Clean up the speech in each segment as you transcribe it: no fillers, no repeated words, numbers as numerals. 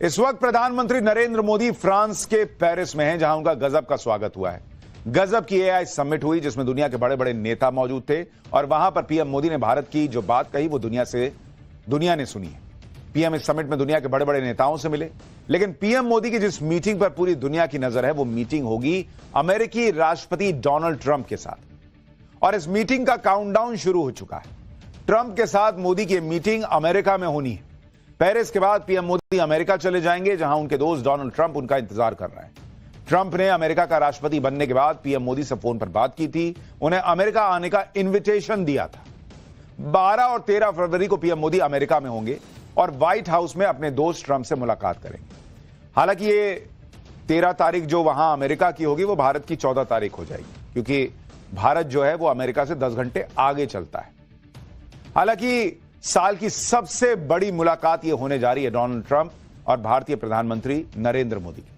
इस वक्त प्रधानमंत्री नरेंद्र मोदी फ्रांस के पेरिस में हैं, जहां उनका गजब का स्वागत हुआ है। गजब की एआई समिट हुई जिसमें दुनिया के बड़े बड़े नेता मौजूद थे और वहां पर पीएम मोदी ने भारत की जो बात कही वो दुनिया ने सुनी है। पीएम इस समिट में दुनिया के बड़े बड़े नेताओं से मिले, लेकिन पीएम मोदी की जिस मीटिंग पर पूरी दुनिया की नजर है वो मीटिंग होगी अमेरिकी राष्ट्रपति डोनाल्ड ट्रंप के साथ। और इस मीटिंग का काउंटडाउन शुरू हो चुका है। ट्रंप के साथ मोदी की मीटिंग अमेरिका में होनी है। पेरिस के बाद पीएम मोदी अमेरिका चले जाएंगे, जहां उनके दोस्त डोनाल्ड ट्रंप उनका इंतजार कर रहे हैं। ट्रंप ने अमेरिका का राष्ट्रपति बनने के बाद पीएम मोदी से फोन पर बात की थी, उन्हें अमेरिका आने का इन्विटेशन दिया था। 12 और 13 फरवरी को पीएम मोदी अमेरिका में होंगे और व्हाइट हाउस में अपने दोस्त ट्रंप से मुलाकात करेंगे। हालांकि ये 13 तारीख जो वहां अमेरिका की होगी वो भारत की 14 तारीख हो जाएगी, क्योंकि भारत जो है वो अमेरिका से 10 घंटे आगे चलता है। हालांकि साल की सबसे बड़ी मुलाकात ये होने जा रही है डोनाल्ड ट्रंप और भारतीय प्रधानमंत्री नरेंद्र मोदी की,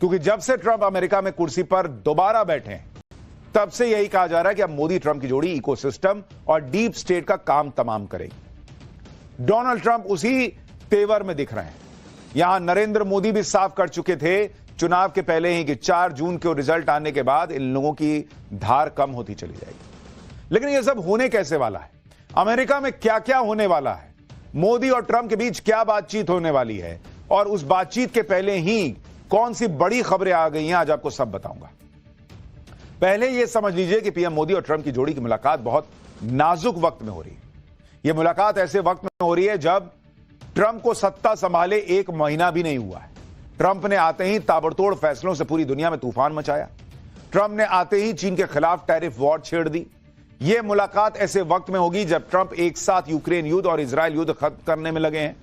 क्योंकि जब से ट्रंप अमेरिका में कुर्सी पर दोबारा बैठे हैं तब से यही कहा जा रहा है कि अब मोदी ट्रंप की जोड़ी इकोसिस्टम और डीप स्टेट का काम तमाम करेगी। डोनाल्ड ट्रंप उसी तेवर में दिख रहे हैं। यहां नरेंद्र मोदी भी साफ कर चुके थे चुनाव के पहले ही कि 4 जून को रिजल्ट आने के बाद इन लोगों की धार कम होती चली जाएगी। लेकिन यह सब होने कैसे वाला है, अमेरिका में क्या क्या होने वाला है, मोदी और ट्रंप के बीच क्या बातचीत होने वाली है और उस बातचीत के पहले ही कौन सी बड़ी खबरें आ गई हैं, आज आपको सब बताऊंगा। पहले यह समझ लीजिए कि पीएम मोदी और ट्रंप की जोड़ी की मुलाकात बहुत नाजुक वक्त में हो रही है। यह मुलाकात ऐसे वक्त में हो रही है जब ट्रंप को सत्ता संभाले 1 महीना भी नहीं हुआ है। ट्रंप ने आते ही ताबड़तोड़ फैसलों से पूरी दुनिया में तूफान मचाया। ट्रंप ने आते ही चीन के खिलाफ टैरिफ वॉर छेड़ दी। यह मुलाकात ऐसे वक्त में होगी जब ट्रंप एक साथ यूक्रेन युद्ध और इजरायल युद्ध खत्म करने में लगे हैं।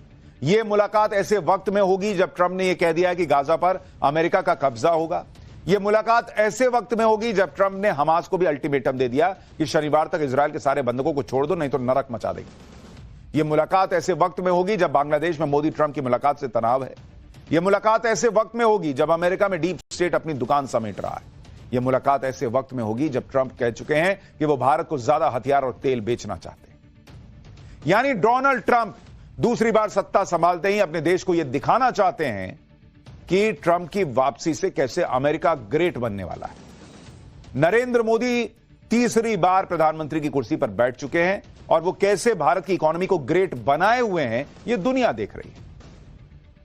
यह मुलाकात ऐसे वक्त में होगी जब ट्रंप ने यह कह दिया है कि गाजा पर अमेरिका का कब्जा होगा। यह मुलाकात ऐसे वक्त में होगी जब ट्रंप ने हमास को भी अल्टीमेटम दे दिया कि शनिवार तक इजरायल के सारे बंधकों को छोड़ दो, नहीं तो नरक मचा देगी। यह मुलाकात ऐसे वक्त में होगी जब बांग्लादेश में मोदी ट्रंप की मुलाकात से तनाव है। यह मुलाकात ऐसे वक्त में होगी जब अमेरिका में डीप स्टेट अपनी दुकान समेट रहा है। यह मुलाकात ऐसे वक्त में होगी जब ट्रंप कह चुके हैं कि वो भारत को ज्यादा हथियार और तेल बेचना चाहते हैं। यानी डोनाल्ड ट्रंप दूसरी बार सत्ता संभालते ही अपने देश को यह दिखाना चाहते हैं कि ट्रंप की वापसी से कैसे अमेरिका ग्रेट बनने वाला है। नरेंद्र मोदी तीसरी बार प्रधानमंत्री की कुर्सी पर बैठ चुके हैं और वो कैसे भारत की इकोनॉमी को ग्रेट बनाए हुए हैं यह दुनिया देख रही है।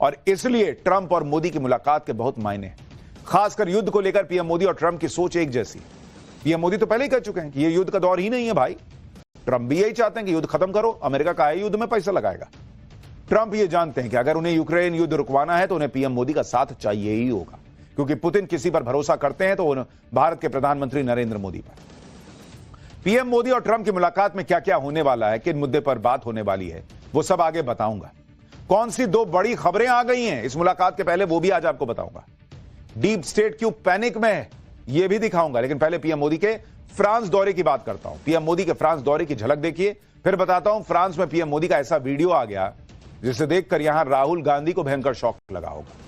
और इसलिए ट्रंप और मोदी की मुलाकात के बहुत मायने हैं। खासकर युद्ध को लेकर पीएम मोदी और ट्रंप की सोच एक जैसी। पीएम मोदी तो पहले ही कह चुके हैं कि यह युद्ध का दौर ही नहीं है भाई। ट्रंप भी यही चाहते हैं कि युद्ध खत्म करो, अमेरिका का युद्ध में पैसा लगाएगा। ट्रंप ये जानते हैं कि अगर उन्हें यूक्रेन युद्ध रुकवाना है तो उन्हें पीएम मोदी का साथ चाहिए ही होगा, क्योंकि पुतिन किसी पर भरोसा करते हैं तो भारत के प्रधानमंत्री नरेंद्र मोदी पर। पीएम मोदी और ट्रंप की मुलाकात में क्या क्या होने वाला है, किन मुद्दे पर बात होने वाली है, वो सब आगे बताऊंगा। कौन सी 2 बड़ी खबरें आ गई हैं इस मुलाकात के पहले, वो भी आज आपको बताऊंगा। डीप स्टेट क्यों पैनिक में है यह भी दिखाऊंगा। लेकिन पहले पीएम मोदी के फ्रांस दौरे की बात करता हूं। पीएम मोदी के फ्रांस दौरे की झलक देखिए, फिर बताता हूं फ्रांस में पीएम मोदी का ऐसा वीडियो आ गया जिसे देखकर यहां राहुल गांधी को भयंकर शॉक लगा होगा।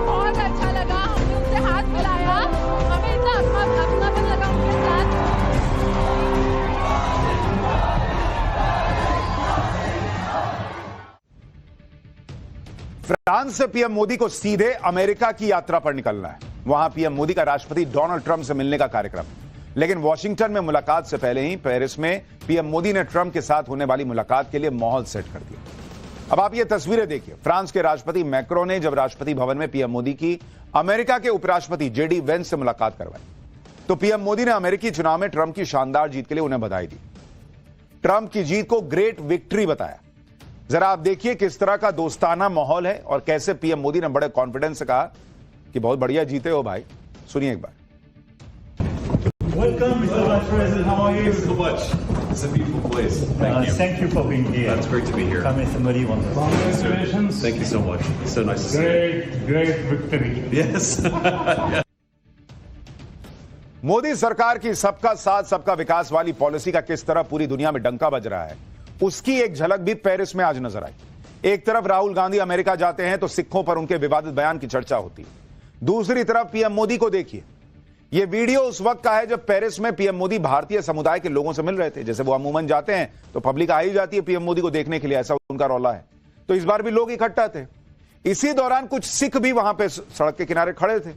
बहुत अच्छा लगा, हमने उनसे हाथ मिलाया, हमें इतना अपनापन लगा उनके साथ। फ्रांस से पीएम मोदी को सीधे अमेरिका की यात्रा पर निकलना है। वहां पीएम मोदी का राष्ट्रपति डोनाल्ड ट्रंप से मिलने का कार्यक्रम। लेकिन वॉशिंगटन में मुलाकात से पहले ही पेरिस में पीएम मोदी ने ट्रंप के साथ होने वाली मुलाकात के लिए माहौल सेट कर दिया। अब आप ये तस्वीरें देखिए। फ्रांस के राष्ट्रपति मैक्रो ने जब राष्ट्रपति भवन में पीएम मोदी की अमेरिका के उपराष्ट्रपति जेडी वेंस से मुलाकात करवाई तो पीएम मोदी ने अमेरिकी चुनाव में ट्रंप की शानदार जीत के लिए उन्हें बधाई दी। ट्रंप की जीत को ग्रेट विक्ट्री बताया। जरा आप देखिए किस तरह का दोस्ताना माहौल है और कैसे पीएम मोदी ने बड़े कॉन्फिडेंस से कहा कि बहुत बढ़िया जीते हो भाई। सुनिए एक बार। Welcome, Mr. Vice President. How are you? Thank you so much. It's a beautiful place. Thank you for being here. That's great to be here. Come as somebody wants. Congratulations. Thank you so much. It's so nice to see you. Great victory. Yes. Yeah. Modi सरकार की सबका साथ सबका विकास वाली policy का किस तरह पूरी दुनिया में डंका बज रहा है, उसकी एक झलक भी पेरिस में आज नजर आई। एक तरफ राहुल गांधी अमेरिका जाते हैं तो सिखों पर उनके विवादित बयान की चर्चा होती है, दूसरी तरफ पीएम मोदी को देखिए। यह वीडियो उस वक्त का है जब पेरिस में पीएम मोदी भारतीय समुदाय के लोगों से मिल रहे थे। जैसे वो अमूमन जाते हैं तो पब्लिक आ ही जाती है पीएम मोदी को देखने के लिए, ऐसा उनका रौला है। तो इस बार भी लोग इकट्ठा थे। इसी दौरान कुछ सिख भी वहां पे सड़क के किनारे खड़े थे।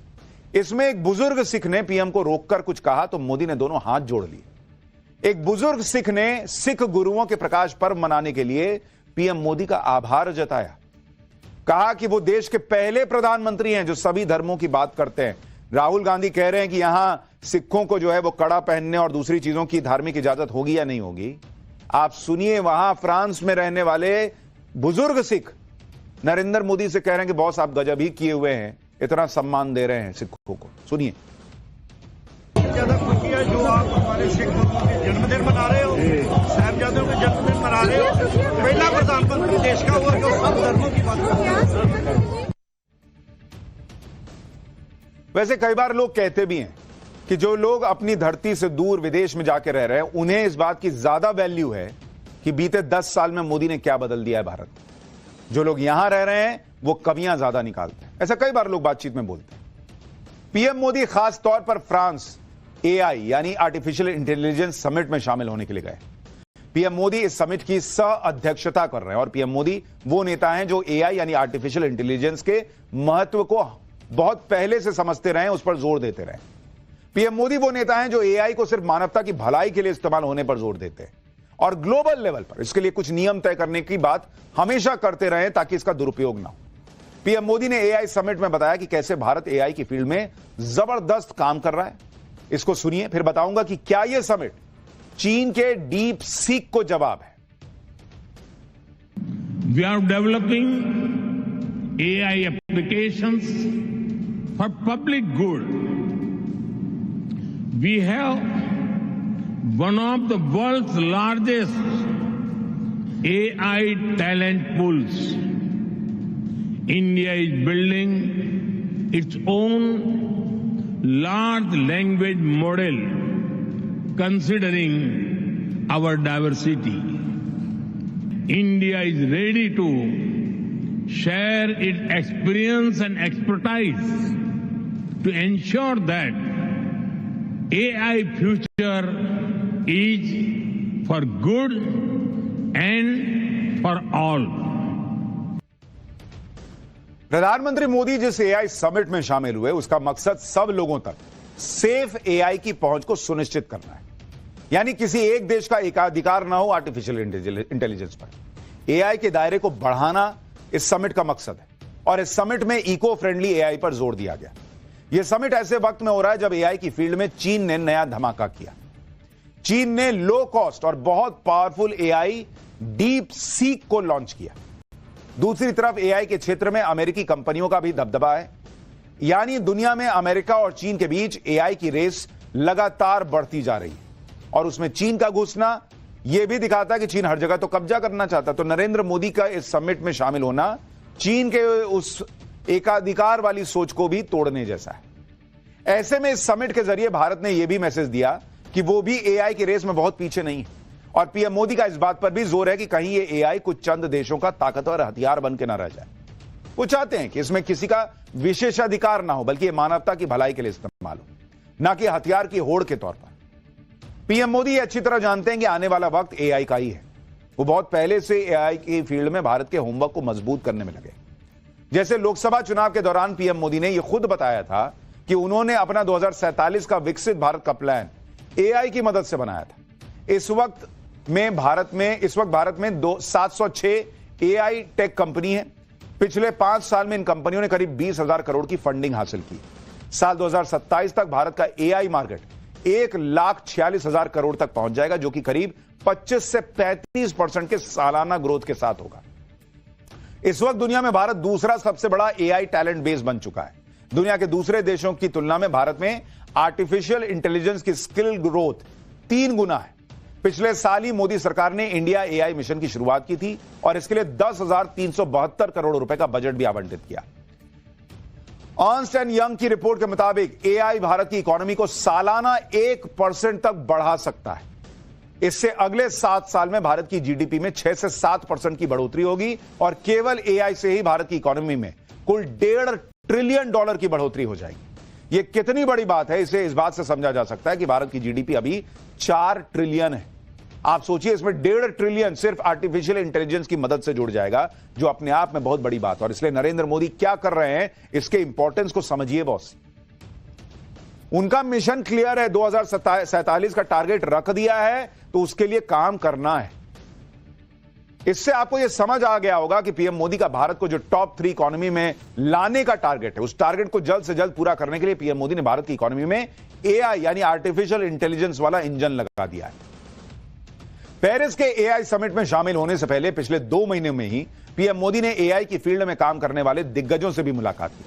इसमें एक बुजुर्ग सिख ने पीएम को रोककर कुछ कहा तो मोदी ने दोनों हाथ जोड़ लिए। एक बुजुर्ग सिख ने सिख गुरुओं के प्रकाश पर्व मनाने के लिए पीएम मोदी का आभार जताया। कहा कि वो देश के पहले प्रधानमंत्री हैं जो सभी धर्मों की बात करते हैं। राहुल गांधी कह रहे हैं कि यहां सिखों को जो है वो कड़ा पहनने और दूसरी चीजों की धार्मिक इजाजत होगी या नहीं होगी। आप सुनिए, वहां फ्रांस में रहने वाले बुजुर्ग सिख नरेंद्र मोदी से कह रहे हैं कि बॉस आप गजब ही किए हुए हैं, इतना सम्मान दे रहे हैं सिखों को। सुनिए। ज्यादा खुशी है जो आप हमारे सिख गुरुओं के जन्मदिन मना रहे हो, साहिबजादों के जन्मदिन मना रहे हो। पहला प्रधानमंत्री देश का हुआ जो सब धर्मों की बात करता है। वैसे कई बार लोग कहते भी हैं कि जो लोग अपनी धरती से दूर विदेश में जाके रह रहे हैं उन्हें इस बात की ज्यादा वैल्यू है कि बीते 10 साल में मोदी ने क्या बदल दिया है भारत में। जो लोग यहां रह रहे हैं वो कमियां ज्यादा निकालते हैं, ऐसा कई बार लोग बातचीत में बोलते हैं। पीएम मोदी खास तौर पर फ्रांस एआई यानी आर्टिफिशियल इंटेलिजेंस समिट में शामिल होने के लिए गए। पीएम मोदी इस समिट की सह अध्यक्षता कर रहे हैं और पीएम मोदी वो नेता हैं जो एआई यानी आर्टिफिशियल इंटेलिजेंस के महत्व को बहुत पहले से समझते रहे, उस पर जोर देते रहे। पीएम मोदी वो नेता हैं जो एआई को सिर्फ मानवता की भलाई के लिए इस्तेमाल होने पर जोर देते हैं और ग्लोबल लेवल पर इसके लिए कुछ नियम तय करने की बात हमेशा करते रहे ताकि इसका दुरुपयोग ना हो। पीएम मोदी ने एआई समिट में बताया कि कैसे भारत एआई की फील्ड में जबरदस्त काम कर रहा है। इसको सुनिए, फिर बताऊंगा कि क्या यह समिट चीन के डीप सीक को जवाब है। We are developing AI applications for public good. We have one of the world's largest AI talent pools. India is building its own large language model considering our diversity. India is ready to share its experience and expertise to ensure that AI future is for good and for all. प्रधानमंत्री मोदी जिस AI summit में शामिल हुए उसका मकसद सब लोगों तक सेफ एआई की पहुंच को सुनिश्चित करना है, यानी किसी एक देश का एकाधिकार ना हो आर्टिफिशियल इंटेलिजेंस पर। एआई के दायरे को बढ़ाना इस समिट का मकसद है और इस समिट में इको फ्रेंडली एआई पर जोर दिया गया। यह समिट ऐसे वक्त में हो रहा है जब एआई की फील्ड में चीन ने नया धमाका किया। चीन ने लो कॉस्ट और बहुत पावरफुल एआई डीप सीक को लॉन्च किया। दूसरी तरफ एआई के क्षेत्र में अमेरिकी कंपनियों का भी दबदबा है, यानी दुनिया में अमेरिका और चीन के बीच एआई की रेस लगातार बढ़ती जा रही है और उसमें चीन का घुसना यह भी दिखाता है कि चीन हर जगह तो कब्जा करना चाहता। तो नरेंद्र मोदी का इस समिट में शामिल होना चीन के उस एकाधिकार वाली सोच को भी तोड़ने जैसा है। ऐसे में इस समिट के जरिए भारत ने यह भी मैसेज दिया कि वो भी एआई की रेस में बहुत पीछे नहीं है और पीएम मोदी का इस बात पर भी जोर है कि कहीं ये एआई कुछ चंद देशों का ताकतवर हथियार बन के ना रह जाए। वो चाहते हैं कि इसमें किसी का विशेषाधिकार ना हो बल्कि ये मानवता की भलाई के लिए इस्तेमाल हो, ना कि हथियार की होड़ के तौर पर। पीएम मोदी अच्छी तरह जानते हैं कि आने वाला वक्त एआई का ही है। वो बहुत पहले से एआई की फील्ड में भारत के होमवर्क को मजबूत करने में लगे। जैसे लोकसभा चुनाव के दौरान पीएम मोदी ने यह खुद बताया था कि उन्होंने अपना 2047 का विकसित भारत का प्लान एआई की मदद से बनाया था। इस वक्त भारत में 706 एआई टेक कंपनी है। पिछले 5 साल में इन कंपनियों ने करीब 20,000 करोड़ की फंडिंग हासिल की। साल 2027 तक भारत का एआई मार्केट 1,46,000 करोड़ तक पहुंच जाएगा, जो कि करीब 25 से 35% के सालाना ग्रोथ के साथ होगा। इस वक्त दुनिया में भारत दूसरा सबसे बड़ा एआई टैलेंट बेस बन चुका है। दुनिया के दूसरे देशों की तुलना में भारत में आर्टिफिशियल इंटेलिजेंस की स्किल ग्रोथ 3 गुना है। पिछले साल ही मोदी सरकार ने इंडिया एआई मिशन की शुरुआत की थी और इसके लिए 10,372 करोड़ रुपए का बजट भी आवंटित किया। अर्न्स्ट एंड यंग की रिपोर्ट के मुताबिक एआई भारत की इकोनॉमी को सालाना 1% तक बढ़ा सकता है। इससे अगले 7 साल में भारत की जीडीपी में 6 से 7% की बढ़ोतरी होगी और केवल एआई से ही भारत की इकोनॉमी में कुल $1.5 ट्रिलियन की बढ़ोतरी हो जाएगी। यह कितनी बड़ी बात है, इसे इस बात से समझा जा सकता है कि भारत की जीडीपी अभी 4 ट्रिलियन है। आप सोचिए, इसमें 1.5 ट्रिलियन सिर्फ आर्टिफिशियल इंटेलिजेंस की मदद से जुड़ जाएगा, जो अपने आप में बहुत बड़ी बात है। और इसलिए नरेंद्र मोदी क्या कर रहे हैं, इसके इंपॉर्टेंस को समझिए बॉस। उनका मिशन क्लियर है, 2047 का टारगेट रख दिया है, तो उसके लिए काम करना है। इससे आपको यह समझ आ गया होगा कि पीएम मोदी का भारत को जो टॉप 3 इकोनॉमी में लाने का टारगेट है, उस टारगेट को जल्द से जल्द पूरा करने के लिए पीएम मोदी ने भारत की इकोनॉमी में एआई यानी आर्टिफिशियल इंटेलिजेंस वाला इंजन लगा दिया है। पेरिस के एआई समिट में शामिल होने से पहले पिछले 2 महीने में ही पीएम मोदी ने एआई की फील्ड में काम करने वाले दिग्गजों से भी मुलाकात की।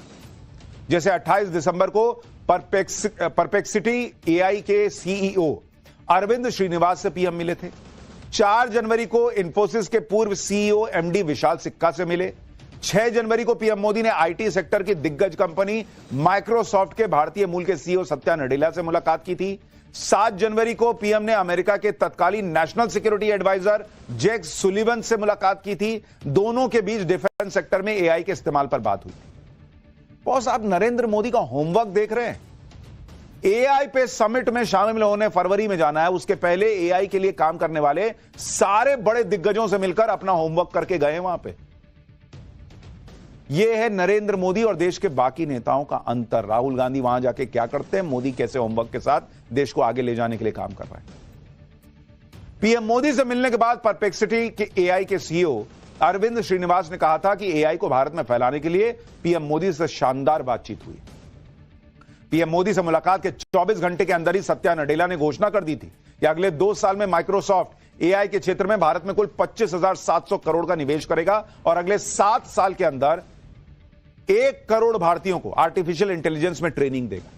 जैसे 28 दिसंबर को परप्लेक्सिटी एआई के सीईओ अरविंद श्रीनिवास से पीएम मिले थे। 4 जनवरी को इंफोसिस के पूर्व सीईओ एमडी विशाल सिक्का से मिले। 6 जनवरी को पीएम मोदी ने आईटी सेक्टर की दिग्गज कंपनी माइक्रोसॉफ्ट के भारतीय मूल के सीईओ सत्या नडेला से मुलाकात की थी। 7 जनवरी को पीएम ने अमेरिका के तत्कालीन national security adviser Jack Sullivan से मुलाकात की थी। दोनों के बीच डिफेंस सेक्टर में एआई के इस्तेमाल पर बात हुई थी। बॉस, आप नरेंद्र मोदी का होमवर्क देख रहे हैं। एआई पे समिट में शामिल होने फरवरी में जाना है, उसके पहले एआई के लिए काम करने वाले सारे बड़े दिग्गजों से मिलकर अपना होमवर्क करके गए वहां पे। यह है नरेंद्र मोदी और देश के बाकी नेताओं का अंतर। राहुल गांधी वहां जाके क्या करते हैं, मोदी कैसे होमवर्क के साथ देश को आगे ले जाने के लिए काम कर रहे हैं। पीएम मोदी से मिलने के बाद परप्लेक्सिटी के एआई के सीईओ अरविंद श्रीनिवास ने कहा था कि एआई को भारत में फैलाने के लिए पीएम मोदी से शानदार बातचीत हुई। पीएम मोदी से मुलाकात के 24 घंटे के अंदर ही सत्या नडेला ने घोषणा कर दी थी कि अगले 2 साल में माइक्रोसॉफ्ट एआई के क्षेत्र में भारत में कुल 25,700 करोड़ का निवेश करेगा और अगले 7 साल के अंदर 1 करोड़ भारतीयों को आर्टिफिशियल इंटेलिजेंस में ट्रेनिंग देगा।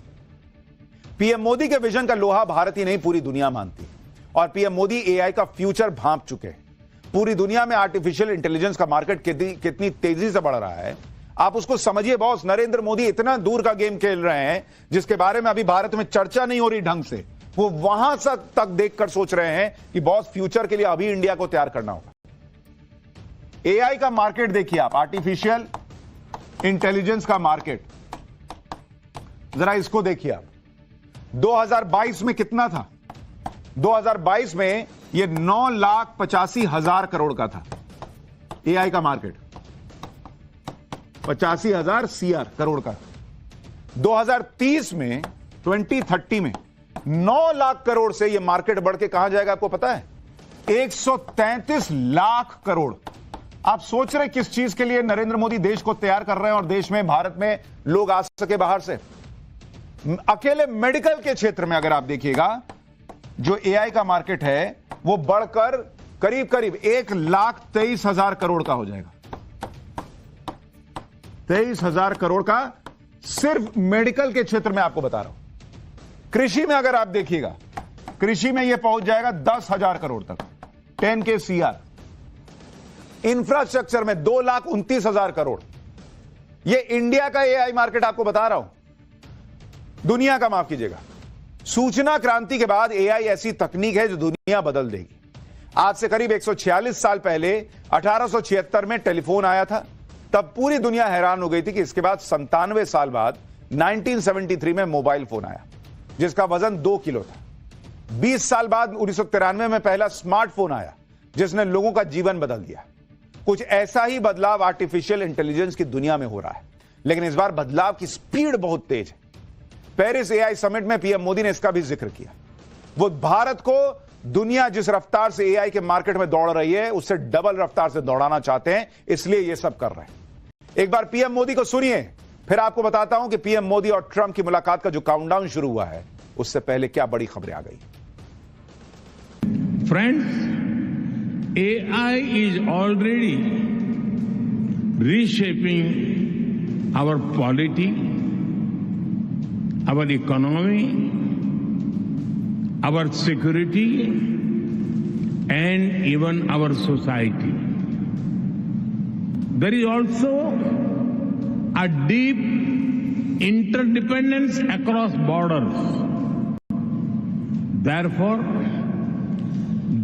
पीएम मोदी के विजन का लोहा भारत ही नहीं, पूरी दुनिया मानती है और पीएम मोदी एआई का फ्यूचर भांप चुके हैं। पूरी दुनिया में आर्टिफिशियल इंटेलिजेंस का मार्केट कितनी तेजी से बढ़ रहा है, आप उसको समझिए बॉस। नरेंद्र मोदी इतना दूर का गेम खेल रहे हैं जिसके बारे में अभी भारत में चर्चा नहीं हो रही ढंग से। वो वहां तक देखकर सोच रहे हैं कि बॉस फ्यूचर के लिए अभी इंडिया को तैयार करना होगा। एआई का मार्केट देखिए आप, आर्टिफिशियल इंटेलिजेंस का मार्केट, जरा इसको देखिए आप। 2022 में कितना था? 2022 में यह 9,85,000 करोड़ का था एआई का मार्केट, 85,000 सीआर करोड़ का। 2030 में 2030 में 9 लाख करोड़ से यह मार्केट बढ़ के कहां जाएगा आपको पता है? 133 लाख करोड़। आप सोच रहे किस चीज के लिए नरेंद्र मोदी देश को तैयार कर रहे हैं और देश में भारत में लोग आ सके बाहर से। अकेले मेडिकल के क्षेत्र में अगर आप देखिएगा जो एआई का मार्केट है वो बढ़कर करीब 1,23,000 करोड़ का हो जाएगा। 23,000 करोड़ का सिर्फ मेडिकल के क्षेत्र में आपको बता रहा हूं। कृषि में अगर आप देखिएगा, कृषि में यह पहुंच जाएगा 10,000 करोड़ तक, 10K सीआर। इंफ्रास्ट्रक्चर में 2,29,000 करोड़। यह इंडिया का एआई मार्केट आपको बता रहा हूं, दुनिया का माफ कीजिएगा। सूचना क्रांति के बाद एआई ऐसी तकनीक है जो दुनिया बदल देगी। आज से करीब 146 साल पहले 1876 में टेलीफोन आया था। तब पूरी दुनिया हैरान हो गई थी कि इसके बाद 97 साल बाद 1973 में मोबाइल फोन आया जिसका वजन 2 किलो था। 20 साल बाद 1993 में पहला स्मार्टफोन आया जिसने लोगों का जीवन बदल दिया। कुछ ऐसा ही बदलाव आर्टिफिशियल इंटेलिजेंस की दुनिया में हो रहा है, लेकिन इस बार बदलाव की स्पीड बहुत तेज है। पेरिस एआई समिट में पीएम मोदी ने इसका भी जिक्र किया। वो भारत को दुनिया जिस रफ्तार से एआई के मार्केट में दौड़ रही है उससे डबल रफ्तार से दौड़ाना चाहते हैं, इसलिए ये सब कर रहे हैं। एक बार पीएम मोदी को सुनिए, फिर आपको बताता हूं कि पीएम मोदी और ट्रंप की मुलाकात का जो काउंटडाउन शुरू हुआ है उससे पहले क्या बड़ी खबरें आ गई। Friends, AI is already reshaping our polity, our economy, our security, and even our society. There is also a deep interdependence across borders. Therefore,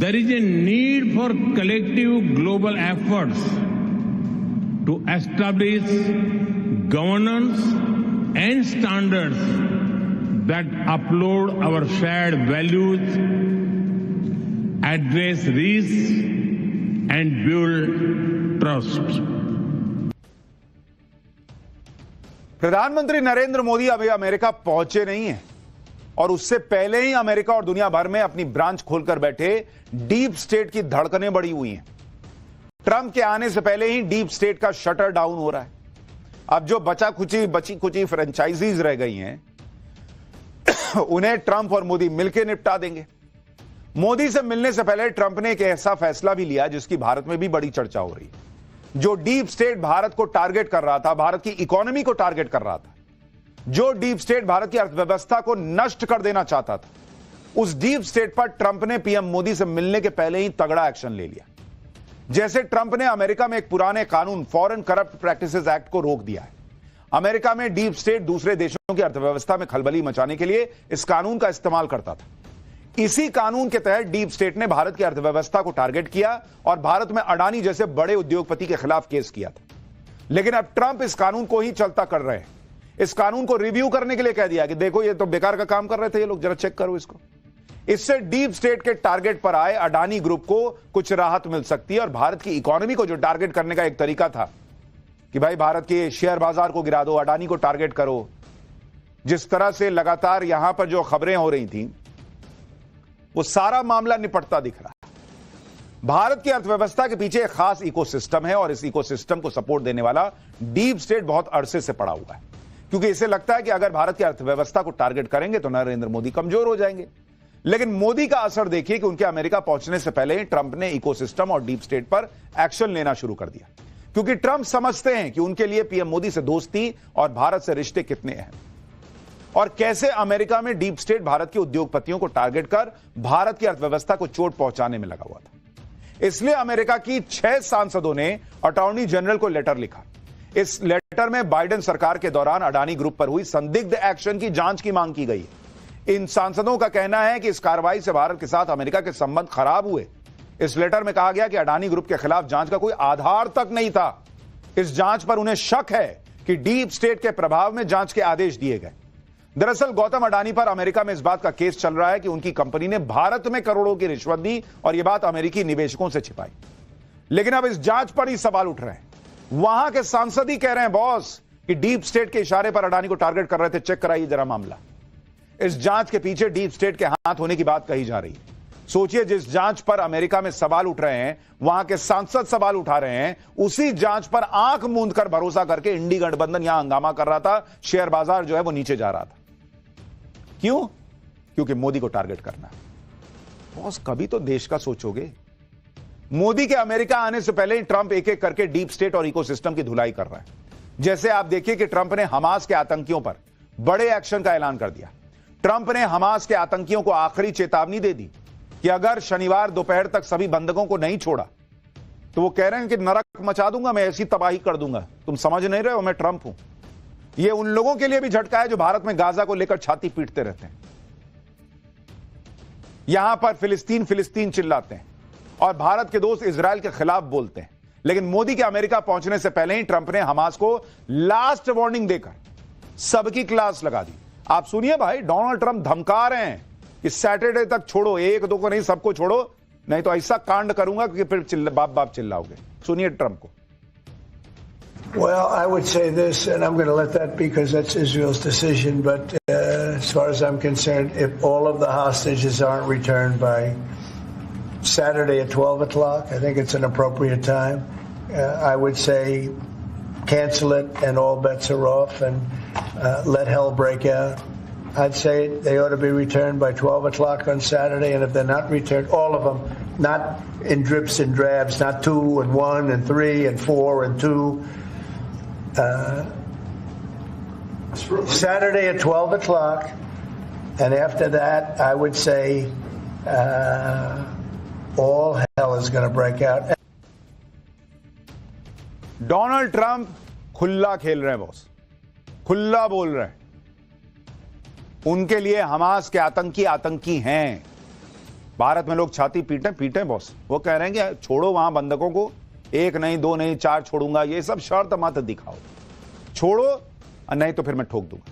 there is a need for collective global efforts to establish governance and standards that uphold our shared values, address risks, and build trust. प्रधानमंत्री नरेंद्र मोदी अभी America पहुंचे नहीं हैं और उससे पहले ही America और दुनिया भर में अपनी ब्रांच खोलकर बैठे डीप स्टेट की धड़कनें बढ़ी हुई हैं। ट्रंप के आने से पहले ही डीप स्टेट का शटर डाउन हो रहा है। अब जो बची कुची फ्रेंचाइजीज रह गई हैं उन्हें ट्रंप और मोदी मिलकर निपटा देंगे। मोदी से मिलने से पहले ट्रंप ने एक ऐसा फैसला भी लिया जिसकी भारत में भी बड़ी चर्चा हो रही है। जो डीप स्टेट भारत को टारगेट कर रहा था, भारत की इकोनॉमी को टारगेट कर रहा था, जो डीप स्टेट भारत की अर्थव्यवस्था को नष्ट कर देना चाहता था, उस डीप स्टेट पर ट्रंप ने पीएम मोदी से मिलने के पहले ही तगड़ा एक्शन ले लिया। जैसे ट्रंप ने अमेरिका में एक पुराने कानून फॉरेन करप्ट प्रैक्टिसेस एक्ट को रोक दिया है। अमेरिका में डीप स्टेट दूसरे देशों की अर्थव्यवस्था में खलबली मचाने के लिए इस कानून का इस्तेमाल करता था। इसी कानून के तहत डीप स्टेट ने भारत की अर्थव्यवस्था को टारगेट किया और भारत में अडानी जैसे बड़े उद्योगपति के खिलाफ केस किया था। लेकिन अब ट्रंप इस कानून को ही चलता कर रहे हैं। इस कानून को रिव्यू करने के लिए कह दिया कि देखो ये तो बेकार का काम कर रहे थे ये लोग, जरा चेक करो इसको। इससे डीप स्टेट के टारगेट पर आए अडानी ग्रुप को कुछ राहत मिल सकती है और भारत की इकोनॉमी को जो टारगेट करने का एक तरीका था कि भाई भारत के शेयर बाजार को गिरा दो, अडानी को टारगेट करो, जिस तरह से लगातार यहां पर जो खबरें हो रही थी वो सारा मामला निपटता दिख रहा है। भारत की अर्थव्यवस्था के पीछे एक खास इकोसिस्टम है और इस इकोसिस्टम को सपोर्ट देने वाला डीप स्टेट बहुत अरसे से पड़ा हुआ है, क्योंकि इसे लगता है कि अगर भारत की अर्थव्यवस्था को टारगेट करेंगे तो नरेंद्र मोदी कमजोर हो जाएंगे। लेकिन मोदी का असर देखिए कि उनके अमेरिका पहुंचने से पहले ही ट्रंप ने इकोसिस्टम और डीप स्टेट पर एक्शन लेना शुरू कर दिया, क्योंकि ट्रंप समझते हैं कि उनके लिए पीएम मोदी से दोस्ती और भारत से रिश्ते कितने अहम और कैसे अमेरिका में डीप स्टेट भारत के उद्योगपतियों को टारगेट कर भारत की अर्थव्यवस्था को चोट पहुंचाने में लगा हुआ था। इसलिए अमेरिका की 6 सांसदों ने अटॉर्नी जनरल को लेटर लिखा। इस लेटर में बाइडेन सरकार के दौरान अडानी ग्रुप पर हुई संदिग्ध एक्शन की जांच की मांग की गई है। इन सांसदों का कहना है कि इस कार्रवाई से भारत के साथ अमेरिका के संबंध खराब हुए। इस लेटर में कहा गया कि अडानी ग्रुप के खिलाफ जांच का कोई आधार तक नहीं था। इस जांच पर उन्हें शक है कि डीप स्टेट के प्रभाव में जांच के आदेश दिए गए। दरअसल गौतम अडानी पर अमेरिका में इस बात का केस चल रहा है कि उनकी कंपनी ने भारत में करोड़ों की रिश्वत दी और यह बात अमेरिकी निवेशकों से छिपाई। लेकिन अब इस जांच पर ही सवाल उठ रहे हैं। वहां के सांसद ही कह रहे हैं बॉस कि डीप स्टेट के इशारे पर अडानी को टारगेट कर रहे थे, चेक कराइए जरा मामला। इस जांच के पीछे डीप स्टेट के हाथ होने की बात कही जा रही है। सोचिए, जिस जांच पर अमेरिका में सवाल उठ रहे हैं, वहां के सांसद सवाल उठा रहे हैं, उसी जांच पर आंख मूंद कर भरोसा करके इंडी गठबंधन यहां हंगामा कर रहा था। शेयर बाजार जो है वो नीचे जा रहा था। क्यों? क्योंकि मोदी को टारगेट करना है। बॉस कभी तो देश का सोचोगे। मोदी के अमेरिका आने से पहले ही ट्रंप एक एक करके डीप स्टेट और इकोसिस्टम की धुलाई कर रहा है। जैसे आप देखिए कि ट्रंप ने हमास के आतंकियों पर बड़े एक्शन का ऐलान कर दिया। ट्रंप ने हमास के आतंकियों को आखिरी चेतावनी दे दी कि अगर शनिवार दोपहर तक सभी बंधकों को नहीं छोड़ा तो वो कह रहे हैं कि नरक मचा दूंगा, मैं ऐसी तबाही कर दूंगा। तुम समझ नहीं रहे हो, मैं ट्रंप हूं। ये उन लोगों के लिए भी झटका है जो भारत में गाजा को लेकर छाती पीटते रहते हैं। यहां पर फिलिस्तीन चिल्लाते हैं और भारत के दोस्त इजराइल के खिलाफ बोलते हैं। लेकिन मोदी के अमेरिका पहुंचने से पहले ही ट्रंप ने हमास को लास्ट वार्निंग देकर सबकी क्लास लगा दी। आप सुनिए भाई, डोनाल्ड ट्रंप धमका रहे हैं कि सैटरडे तक छोड़ो, एक दो को नहीं सबको छोड़ो, नहीं तो ऐसा कांड करूंगा कि फिर बाप चिल्लाओगे। सुनिए ट्रंप को। Well, I would say this, and I'm going to let that be because that's Israel's decision. But as far as I'm concerned, if all of the hostages aren't returned by Saturday at 12 o'clock, I think it's an appropriate time. I would say cancel it and all bets are off and let hell break out. I'd say they ought to be returned by 12 o'clock on Saturday, and if they're not returned, all of them, not in drips and drabs, not 2 and 1 and 3 and 4 and 2. Saturday at 12 o'clock, and after that, I would say all hell is going to break out. Donald Trump खुला खेल रहे हैं boss. खुला बोल रहे हैं। उनके लिए हमास के आतंकी हैं। भारत में लोग छाती पीटे बॉस। वो कह रहे हैं कि छोड़ो वहां बंधकों को, 1 नहीं 2 नहीं 4 छोड़ूंगा, ये सब शर्त मत दिखाओ, छोड़ो नहीं तो फिर मैं ठोक दूंगा।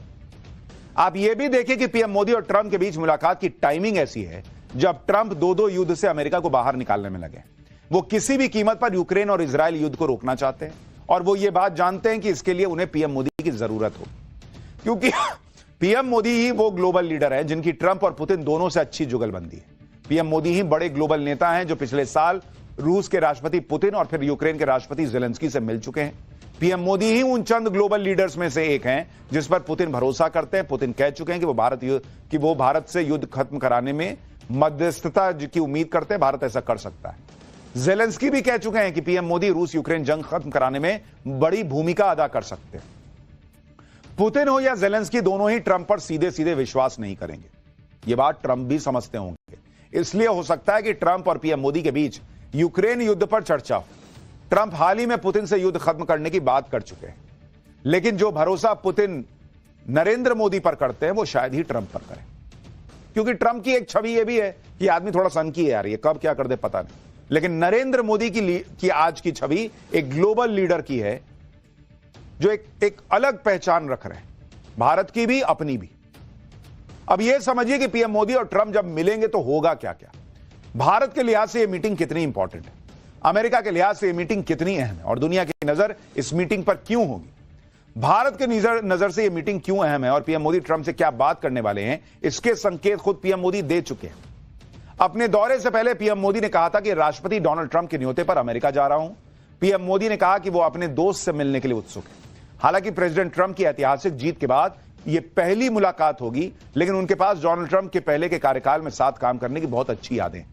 आप ये भी देखिए कि पीएम मोदी और ट्रंप के बीच मुलाकात की टाइमिंग ऐसी है जब ट्रंप 2 युद्ध से अमेरिका को बाहर निकालने में लगे। वो किसी भी कीमत पर यूक्रेन और इजरायल युद्ध को रोकना चाहते हैं और वो ये बात जानते हैं कि इसके लिए उन्हें पीएम मोदी की जरूरत हो, क्योंकि पीएम मोदी ही वो ग्लोबल लीडर है जिनकी ट्रंप और पुतिन दोनों से अच्छी जुगलबंदी है। पीएम मोदी ही बड़े ग्लोबल नेता हैं जो पिछले साल रूस के राष्ट्रपति पुतिन और फिर यूक्रेन के राष्ट्रपति ज़ेलेंस्की से मिल चुके हैं। पीएम मोदी ही उन चंद ग्लोबल लीडर्स में से एक हैं जिस पर पुतिन भरोसा करते हैं। पुतिन कह चुके हैं कि वो भारत से युद्ध खत्म कराने में मध्यस्थता की उम्मीद करते हैं, भारत ऐसा कर सकता है। ज़ेलेंस्की भी कह चुके हैं कि पीएम मोदी रूस यूक्रेन जंग खत्म कराने में बड़ी भूमिका अदा कर सकते हैं। पुतिन हो या ज़ेलेंस्की, दोनों ही ट्रंप पर सीधे सीधे विश्वास नहीं करेंगे। यह बात ट्रंप भी समझते होंगे। इसलिए हो सकता है कि ट्रंप और पीएम मोदी के बीच यूक्रेन युद्ध पर चर्चा हो। ट्रंप हाल ही में पुतिन से युद्ध खत्म करने की बात कर चुके हैं, लेकिन जो भरोसा पुतिन नरेंद्र मोदी पर करते हैं वो शायद ही ट्रंप पर करें, क्योंकि ट्रंप की एक छवि ये भी है कि आदमी थोड़ा सनकी है यार, ये कब क्या कर दे पता नहीं। लेकिन नरेंद्र मोदी की आज की छवि एक ग्लोबल लीडर की है जो एक अलग पहचान रख रहे हैं, भारत की भी अपनी भी। अब यह समझिए कि पीएम मोदी और ट्रंप जब मिलेंगे तो होगा क्या क्या। भारत के लिहाज से यह मीटिंग कितनी इंपॉर्टेंट है, अमेरिका के लिहाज से यह मीटिंग कितनी अहम है और दुनिया की नजर इस मीटिंग पर क्यों होगी। भारत के नजर से यह मीटिंग क्यों अहम है और पीएम मोदी ट्रंप से क्या बात करने वाले हैं, इसके संकेत खुद पीएम मोदी दे चुके हैं। अपने दौरे से पहले पीएम मोदी ने कहा था कि राष्ट्रपति डोनाल्ड ट्रंप के न्योते पर अमेरिका जा रहा हूं। पीएम मोदी ने कहा कि वो अपने दोस्त से मिलने के लिए उत्सुक है। हालांकि प्रेसिडेंट ट्रंप की ऐतिहासिक जीत के बाद यह पहली मुलाकात होगी, लेकिन उनके पास डोनाल्ड ट्रंप के पहले के कार्यकाल में साथ काम करने की बहुत अच्छी यादें हैं।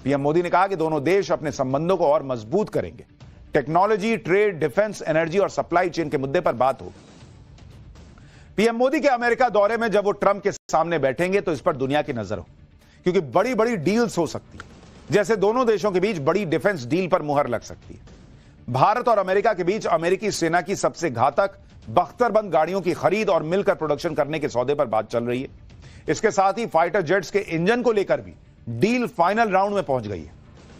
पीएम मोदी ने कहा कि दोनों देश अपने संबंधों को और मजबूत करेंगे। टेक्नोलॉजी, ट्रेड, डिफेंस, एनर्जी और सप्लाई चेन के मुद्दे पर बात होगी। पीएम मोदी के अमेरिका दौरे में जब वो ट्रंप के सामने बैठेंगे तो इस पर दुनिया की नजर हो, क्योंकि बड़ी बड़ी डील्स हो सकती है। जैसे दोनों देशों के बीच बड़ी डिफेंस डील पर मुहर लग सकती है। भारत और अमेरिका के बीच अमेरिकी सेना की सबसे घातक बख्तरबंद गाड़ियों की खरीद और मिलकर प्रोडक्शन करने के सौदे पर बात चल रही है। इसके साथ ही फाइटर जेट्स के इंजन को लेकर भी डील फाइनल राउंड में पहुंच गई है।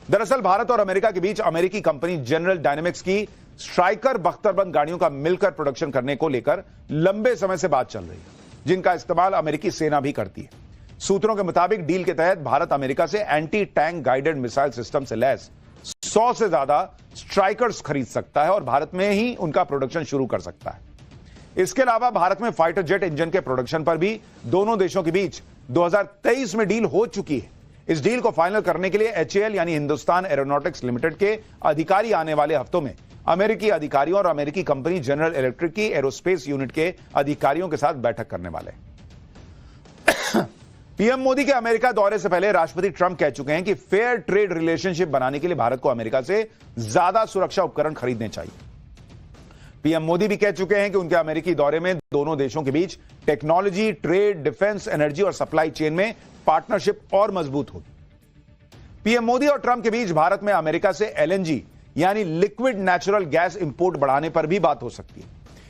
दरअसल भारत और अमेरिका के बीच अमेरिकी कंपनी जनरल डायनेमिक्स की स्ट्राइकर बख्तरबंद गाड़ियों का मिलकर प्रोडक्शन करने को लेकर लंबे समय से बात चल रही है, जिनका इस्तेमाल अमेरिकी सेना भी करती है। सूत्रों के मुताबिक डील के तहत भारत अमेरिका से anti tank guided missile system से लैस 100 से ज्यादा स्ट्राइकर्स खरीद सकता है और भारत में ही उनका प्रोडक्शन शुरू कर सकता है। इसके अलावा भारत में फाइटर जेट इंजन के प्रोडक्शन पर भी दोनों देशों के बीच 2023 में डील हो चुकी है। इस डील को फाइनल करने के लिए HAL यानी हिंदुस्तान एरोनॉटिक्स लिमिटेड के अधिकारी आने वाले हफ्तों में अमेरिकी अधिकारियों और अमेरिकी कंपनी जनरल इलेक्ट्रिक की एरोस्पेस यूनिट के अधिकारियों के साथ बैठक करने वाले हैं। पीएम मोदी के अमेरिका दौरे से पहले राष्ट्रपति ट्रंप कह चुके हैं कि फेयर ट्रेड रिलेशनशिप बनाने के लिए भारत को अमेरिका से ज्यादा सुरक्षा उपकरण खरीदने चाहिए। पीएम मोदी भी कह चुके हैं कि उनके अमेरिकी दौरे में दोनों देशों के बीच टेक्नोलॉजी, ट्रेड, डिफेंस, एनर्जी और सप्लाई चेन में पार्टनरशिप और मजबूत होगी। पीएम मोदी और ट्रंप के बीच भारत में अमेरिका से LNG यानी लिक्विड नेचुरल गैस इंपोर्ट बढ़ाने पर भी बात हो सकती है,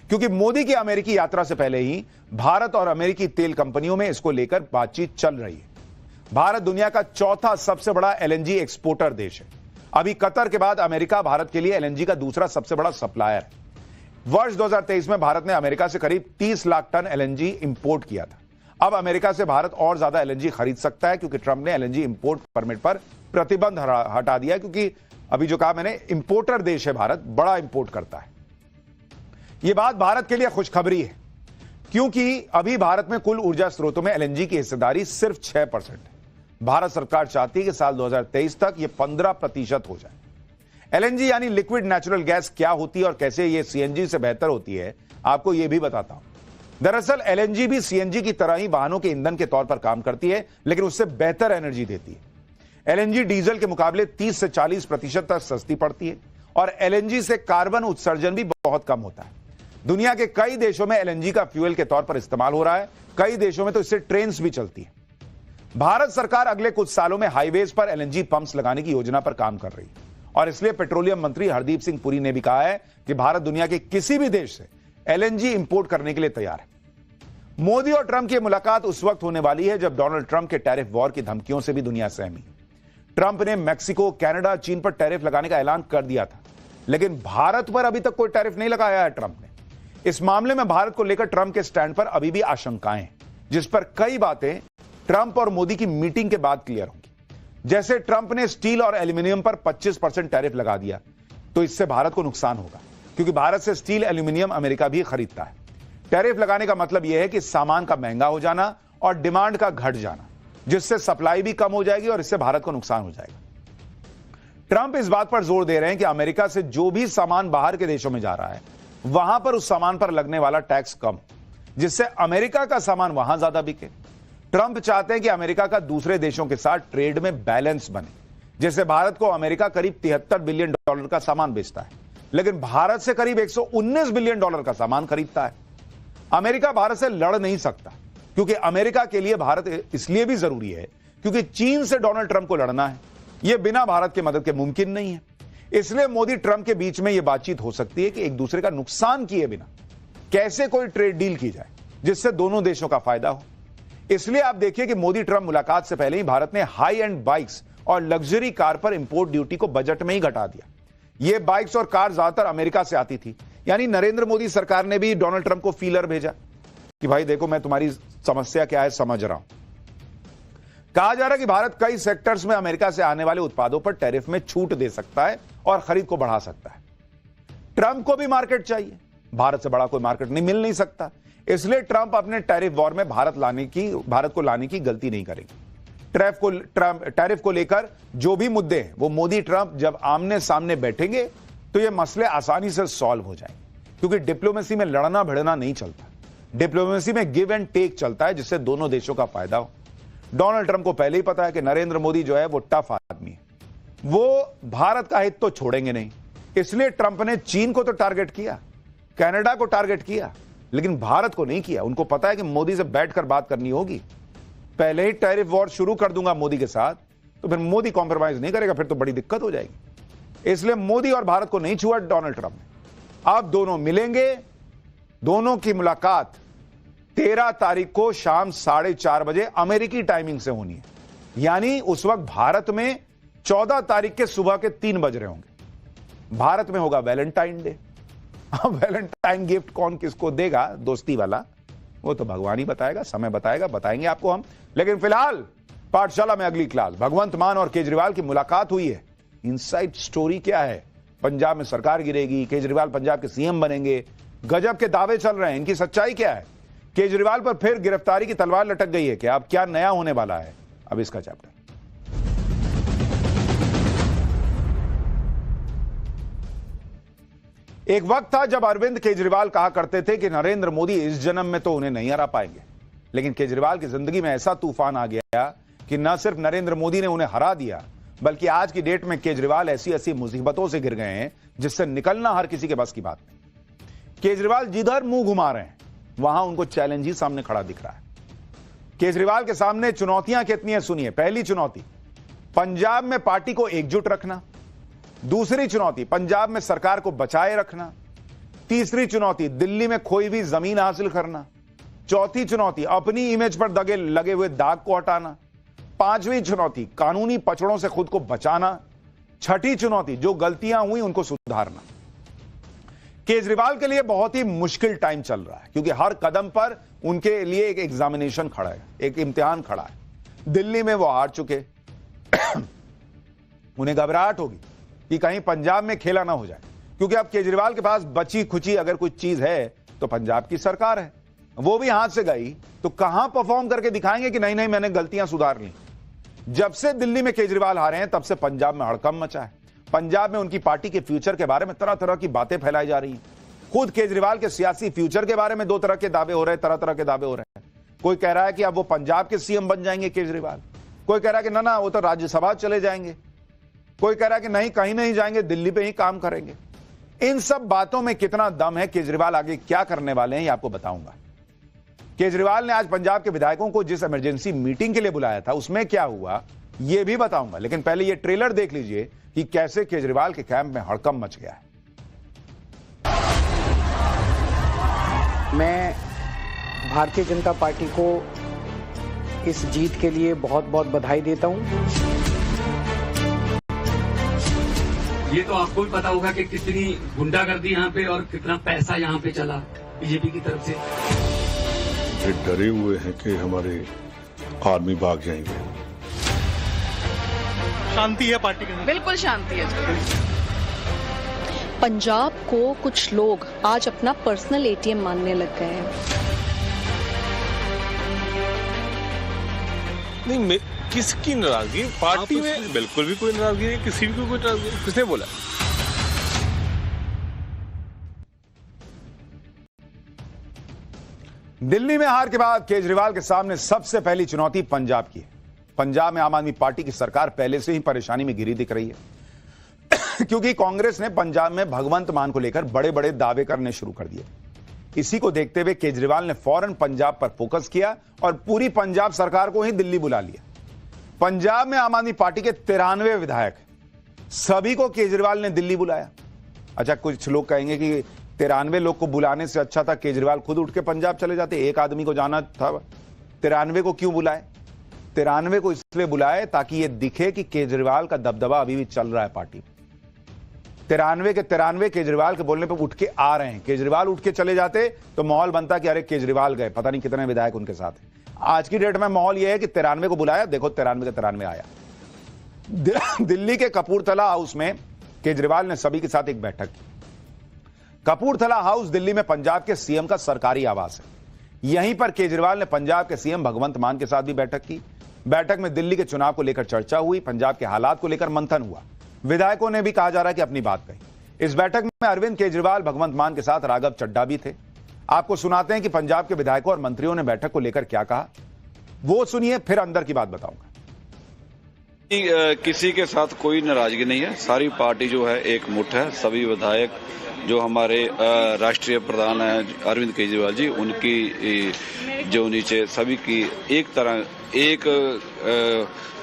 क्योंकि मोदी की अमेरिकी यात्रा से पहले ही भारत और अमेरिकी तेल कंपनियों में इसको लेकर बातचीत चल रही है। भारत दुनिया का चौथा सबसे बड़ा LNG एक्सपोर्टर देश है। अभी कतर के बाद अमेरिका भारत के लिए LNG का दूसरा सबसे बड़ा सप्लायर है। वर्ष 2023 में भारत ने अमेरिका से करीब 30 लाख टन LNG इंपोर्ट किया था। अब अमेरिका से भारत और ज्यादा LNG खरीद सकता है, क्योंकि ट्रंप ने LNG इंपोर्ट परमिट पर प्रतिबंध हटा दिया, क्योंकि अभी जो कहा मैंने, इंपोर्टर देश है भारत, बड़ा इंपोर्ट करता है। यह बात भारत के लिए खुशखबरी है, क्योंकि अभी भारत में कुल ऊर्जा स्रोतों में LNG की हिस्सेदारी सिर्फ 6% है। भारत सरकार चाहती है कि साल 2023 तक यह 15% हो जाए। LNG यानी लिक्विड नेचुरल गैस क्या होती है और कैसे यह CNG से बेहतर होती है, आपको यह भी बताता हूं। दरअसल LNG भी CNG की तरह ही वाहनों के ईंधन के तौर पर काम करती है, लेकिन उससे बेहतर एनर्जी देती है। LNG डीजल के मुकाबले 30 से 40% तक सस्ती पड़ती है और LNG से कार्बन उत्सर्जन भी बहुत कम होता है। दुनिया के कई देशों में LNG का फ्यूल के तौर पर इस्तेमाल हो रहा है। कई देशों में तो इससे ट्रेन भी चलती है। भारत सरकार अगले कुछ सालों में हाईवेज पर LNG पंप्स लगाने की योजना पर काम कर रही है और इसलिए पेट्रोलियम मंत्री हरदीप सिंह पुरी ने भी कहा है कि भारत दुनिया के किसी भी देश से LNG इंपोर्ट करने के लिए तैयार है। मोदी और ट्रंप की मुलाकात उस वक्त होने वाली है जब डोनाल्ड ट्रंप के टैरिफ वॉर की धमकियों से भी दुनिया सहमी। ट्रंप ने मैक्सिको, कनाडा, चीन पर टैरिफ लगाने का ऐलान कर दिया था, लेकिन भारत पर अभी तक कोई टैरिफ नहीं लगाया है ट्रंप ने। इस मामले में भारत को लेकर ट्रंप के स्टैंड पर अभी भी आशंकाएं हैं, जिस पर कई बातें ट्रंप और मोदी की मीटिंग के बाद क्लियर होंगी। जैसे ट्रंप ने स्टील और एल्यूमिनियम पर 25% टैरिफ लगा दिया, तो इससे भारत को नुकसान होगा, क्योंकि भारत से स्टील, एल्यूमिनियम अमेरिका भी खरीदता है। टैरिफ लगाने का मतलब यह है कि सामान का महंगा हो जाना और डिमांड का घट जाना, जिससे सप्लाई भी कम हो जाएगी और इससे भारत को नुकसान हो जाएगा। ट्रंप इस बात पर जोर दे रहे हैं कि अमेरिका से जो भी सामान बाहर के देशों में जा रहा है, वहां पर उस सामान पर लगने वाला टैक्स कम, जिससे अमेरिका का सामान वहां ज्यादा बिके। ट्रंप चाहते हैं कि अमेरिका का दूसरे देशों के साथ ट्रेड में बैलेंस बने। जैसे भारत को अमेरिका करीब $73 बिलियन का सामान बेचता है, लेकिन भारत से करीब $119 बिलियन का सामान खरीदता है। अमेरिका भारत से लड़ नहीं सकता, क्योंकि अमेरिका के लिए भारत इसलिए भी जरूरी है क्योंकि चीन से डोनाल्ड ट्रंप को लड़ना है। यह बिना भारत के मदद के मुमकिन नहीं है। इसलिए मोदी ट्रंप के बीच में यह बातचीत हो सकती है कि एक दूसरे का नुकसान किए बिना कैसे कोई ट्रेड डील की जाए जिससे दोनों देशों का फायदा हो। इसलिए आप देखिए कि मोदी ट्रंप मुलाकात से पहले ही भारत ने हाई एंड बाइक्स और लग्जरी कार पर इंपोर्ट ड्यूटी को बजट में ही घटा दिया। ये बाइक्स और कार ज्यादातर अमेरिका से आती थी, यानी नरेंद्र मोदी सरकार ने भी डोनाल्ड ट्रंप को फीलर भेजा कि भाई देखो, मैं तुम्हारी समस्या क्या है समझ रहा हूं। कहा जा रहा है कि भारत कई सेक्टर्स में अमेरिका से आने वाले उत्पादों पर टैरिफ में छूट दे सकता है और खरीद को बढ़ा सकता है। ट्रंप को भी मार्केट चाहिए, भारत से बड़ा कोई मार्केट नहीं मिल नहीं सकता। इसलिए ट्रंप अपने टैरिफ वॉर में भारत को लाने की गलती नहीं करेंगे। टैरिफ को लेकर जो भी मुद्दे हैं, वो मोदी ट्रंप जब आमने सामने बैठेंगे तो ये मसले आसानी से सॉल्व हो जाएंगे, क्योंकि डिप्लोमेसी में लड़ना भिड़ना नहीं चलता। डिप्लोमेसी में गिव एंड टेक चलता है, जिससे दोनों देशों का फायदा हो। डोनाल्ड ट्रंप को पहले ही पता है कि नरेंद्र मोदी जो है वो टफ आदमी है, वो भारत का हित तो छोड़ेंगे नहीं। इसलिए ट्रंप ने चीन को तो टारगेट किया, कनाडा को टारगेट किया, लेकिन भारत को नहीं किया। उनको पता है कि मोदी से बैठकर बात करनी होगी। पहले ही टैरिफ वॉर शुरू कर दूंगा मोदी के साथ, तो फिर मोदी कॉम्प्रोमाइज नहीं करेगा, फिर तो बड़ी दिक्कत हो जाएगी। इसलिए मोदी और भारत को नहीं छुआ डोनाल्ड ट्रंप ने। अब दोनों मिलेंगे। दोनों की मुलाकात 13 तारीख को शाम 4:30 बजे अमेरिकी टाइमिंग से होनी है, यानी उस वक्त भारत में 14 तारीख के सुबह के 3 बज रहे होंगे। भारत में होगा वैलेंटाइन डे। अब वैलेंटाइन गिफ्ट कौन किसको देगा दोस्ती वाला, वो तो भगवान ही बताएगा, समय बताएगा, बताएंगे आपको हम। लेकिन फिलहाल पाठशाला में अगली क्लास, भगवंत मान और केजरीवाल की मुलाकात हुई है। इनसाइड स्टोरी क्या है? पंजाब में सरकार गिरेगी, केजरीवाल पंजाब के सीएम बनेंगे, गजब के दावे चल रहे हैं। इनकी सच्चाई क्या है? केजरीवाल पर फिर गिरफ्तारी की तलवार लटक गई है क्या? अब क्या नया होने वाला है? अब इसका चैप्टर। एक वक्त था जब अरविंद केजरीवाल कहा करते थे कि नरेंद्र मोदी इस जन्म में तो उन्हें नहीं हरा पाएंगे, लेकिन केजरीवाल की जिंदगी में ऐसा तूफान आ गया कि न सिर्फ नरेंद्र मोदी ने उन्हें हरा दिया, बल्कि आज की डेट में केजरीवाल ऐसी ऐसी मुसीबतों से घिर गए हैं जिससे निकलना हर किसी के बस की बात नहीं। केजरीवाल जिधर मुंह घुमा रहे हैं वहां उनको चैलेंज ही सामने खड़ा दिख रहा है। केजरीवाल के सामने चुनौतियां कितनी है सुनिए। पहली चुनौती, पंजाब में पार्टी को एकजुट रखना। दूसरी चुनौती, पंजाब में सरकार को बचाए रखना। तीसरी चुनौती, दिल्ली में खोई हुई जमीन हासिल करना। चौथी चुनौती, अपनी इमेज पर लगे हुए दाग को हटाना। पांचवी चुनौती, कानूनी पचड़ों से खुद को बचाना। छठी चुनौती, जो गलतियां हुई उनको सुधारना। केजरीवाल के लिए बहुत ही मुश्किल टाइम चल रहा है, क्योंकि हर कदम पर उनके लिए एक एग्जामिनेशन खड़ा है, एक इम्तिहान खड़ा है। दिल्ली में वो हार चुके, उन्हें घबराहट होगी कि कहीं पंजाब में खेला ना हो जाए, क्योंकि अब केजरीवाल के पास बची खुची अगर कुछ चीज है तो पंजाब की सरकार है। वो भी हाथ से गई तो कहां परफॉर्म करके दिखाएंगे कि नहीं नहीं मैंने गलतियां सुधार ली। जब से दिल्ली में केजरीवाल हारे हैं तब से पंजाब में हड़कंप मचा है। पंजाब में उनकी पार्टी के फ्यूचर के बारे में तरह तरह की बातें फैलाई जा रही हैं। खुद केजरीवाल के सियासी फ्यूचर के बारे में दो तरह के दावे हो रहे हैं, तरह तरह के दावे हो रहे हैं। कोई कह रहा है कि अब वो पंजाब के सीएम बन जाएंगे केजरीवाल, कोई कह रहा है कि ना वो तो राज्यसभा चले जाएंगे, कोई कह रहा है कि नहीं कहीं नहीं जाएंगे, दिल्ली पे ही काम करेंगे। इन सब बातों में कितना दम है, केजरीवाल आगे क्या करने वाले हैं ये आपको बताऊंगा। केजरीवाल ने आज पंजाब के विधायकों को जिस इमरजेंसी मीटिंग के लिए बुलाया था उसमें क्या हुआ ये भी बताऊंगा, लेकिन पहले ये ट्रेलर देख लीजिए कि कैसे केजरीवाल के कैंप में हड़कंप मच गया है। मैं भारतीय जनता पार्टी को इस जीत के लिए बहुत बहुत बधाई देता हूं। ये तो आपको भी पता होगा कि कितनी गुंडागर्दी यहाँ पे और कितना पैसा यहाँ पे चला बीजेपी की तरफ से। ये डरे हुए हैं कि हमारे आर्मी भाग जाएंगे। शांति है पार्टी के अंदर, बिल्कुल शांति है। पंजाब को कुछ लोग आज अपना पर्सनल एटीएम मानने लग गए हैं। नहीं, किसकी नाराजगी? पार्टी में बिल्कुल भी कोई नाराजगी नहीं, किसी भी कोई नाराजगी। किसने बोला? दिल्ली में हार के बाद केजरीवाल के सामने सबसे पहली चुनौती पंजाब की है। पंजाब में आम आदमी पार्टी की सरकार पहले से ही परेशानी में घिरी दिख रही है क्योंकि कांग्रेस ने पंजाब में भगवंत मान को लेकर बड़े बड़े दावे करने शुरू कर दिए। इसी को देखते हुए केजरीवाल ने फौरन पंजाब पर फोकस किया और पूरी पंजाब सरकार को ही दिल्ली बुला लिया। पंजाब में आम आदमी पार्टी के 93 विधायक, सभी को केजरीवाल ने दिल्ली बुलाया। अच्छा, कुछ लोग कहेंगे कि 93 लोग को बुलाने से अच्छा था केजरीवाल खुद उठ के पंजाब चले जाते, एक आदमी को जाना था। 93 को क्यों बुलाए? 93 को इसलिए बुलाए ताकि यह दिखे कि केजरीवाल का दबदबा अभी भी चल रहा है पार्टी। 93 के 93 केजरीवाल के बोलने पर उठ के आ रहे हैं। केजरीवाल उठ के चले जाते तो माहौल बनता कि अरे केजरीवाल गए, पता नहीं कितने विधायक उनके साथ हैं। आज की डेट में माहौल यह है कि 93 को बुलाया, देखो 93 के 93 आया। दिल्ली के कपूरथला हाउस में केजरीवाल ने सभी के साथ एक बैठक की। कपूरथला हाउस दिल्ली में पंजाब के सीएम का सरकारी आवास है। यहीं पर केजरीवाल ने पंजाब के सीएम भगवंत मान के साथ भी बैठक की। बैठक में दिल्ली के चुनाव को लेकर चर्चा हुई, पंजाब के हालात को लेकर मंथन हुआ। विधायकों ने भी कहा जा रहा है कि अपनी बात कही। इस बैठक में अरविंद केजरीवाल, भगवंत मान के साथ राघव चड्ढा भी थे। आपको सुनाते हैं कि पंजाब के विधायकों और मंत्रियों ने बैठक को लेकर क्या कहा, वो सुनिए, फिर अंदर की बात बताऊंगा। किसी के साथ कोई नाराजगी नहीं है, सारी पार्टी जो है एक मुठ है। सभी विधायक जो हमारे राष्ट्रीय प्रधान हैं अरविंद केजरीवाल जी, उनकी जो नीचे सभी की एक तरह एक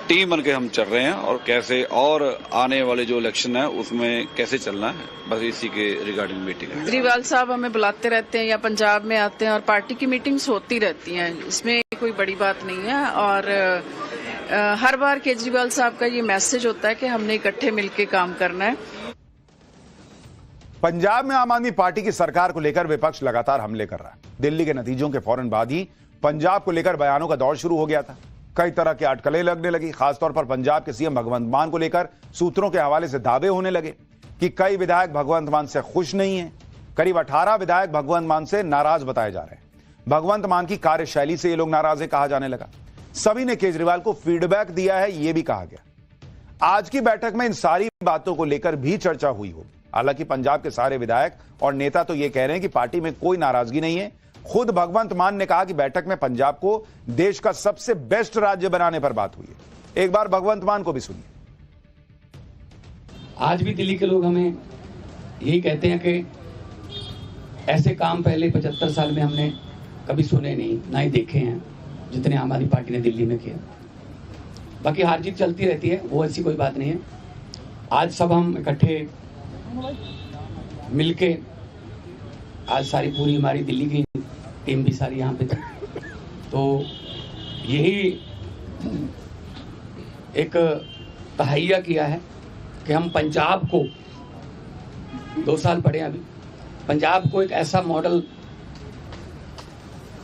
टीम बन के हम चल रहे हैं और कैसे और आने वाले जो इलेक्शन है उसमें कैसे चलना है, बस इसी के रिगार्डिंग मीटिंग है। केजरीवाल साहब हमें बुलाते रहते हैं या पंजाब में आते हैं और पार्टी की मीटिंग्स होती रहती हैं, इसमें कोई बड़ी बात नहीं है। और हर बार केजरीवाल साहब का ये मैसेज होता है कि हमने इकट्ठे मिलकर काम करना है। पंजाब में आम आदमी पार्टी की सरकार को लेकर विपक्ष लगातार हमले कर रहा है। दिल्ली के नतीजों के फौरन बाद ही पंजाब को लेकर बयानों का दौर शुरू हो गया था। कई तरह की अटकलें लगने लगी। खासतौर पर पंजाब के सीएम भगवंत मान को लेकर सूत्रों के हवाले से दावे होने लगे कि कई विधायक भगवंत मान से खुश नहीं हैं। करीब 18 विधायक भगवंत मान से नाराज बताए जा रहे हैं। भगवंत मान की कार्यशैली से ये लोग नाराज है कहा जाने लगा। सभी ने केजरीवाल को फीडबैक दिया है, यह भी कहा गया। आज की बैठक में इन सारी बातों को लेकर भी चर्चा हुई होगी। हालांकि पंजाब के सारे विधायक और नेता तो यह कह रहे हैं कि पार्टी में कोई नाराजगी नहीं है। खुद भगवंत मान ने कहा कि बैठक में पंजाब को देश का सबसे बेस्ट राज्य बनाने पर बात हुई है। एक बार भगवंत मान को भी सुनिए। आज भी दिल्ली के लोग हमें यही कहते हैं कि ऐसे काम पहले 75 साल में हमने कभी सुने नहीं, ना ही देखे हैं, जितने आम आदमी पार्टी ने दिल्ली में किया। बाकी हार जीत चलती रहती है, वो ऐसी कोई बात नहीं है। आज सब हम इकट्ठे मिलके, आज सारी पूरी हमारी दिल्ली की टीम भी सारी यहाँ पे थी, तो यही एक तहैया किया है कि हम पंजाब को 2 साल पड़े अभी, पंजाब को एक ऐसा मॉडल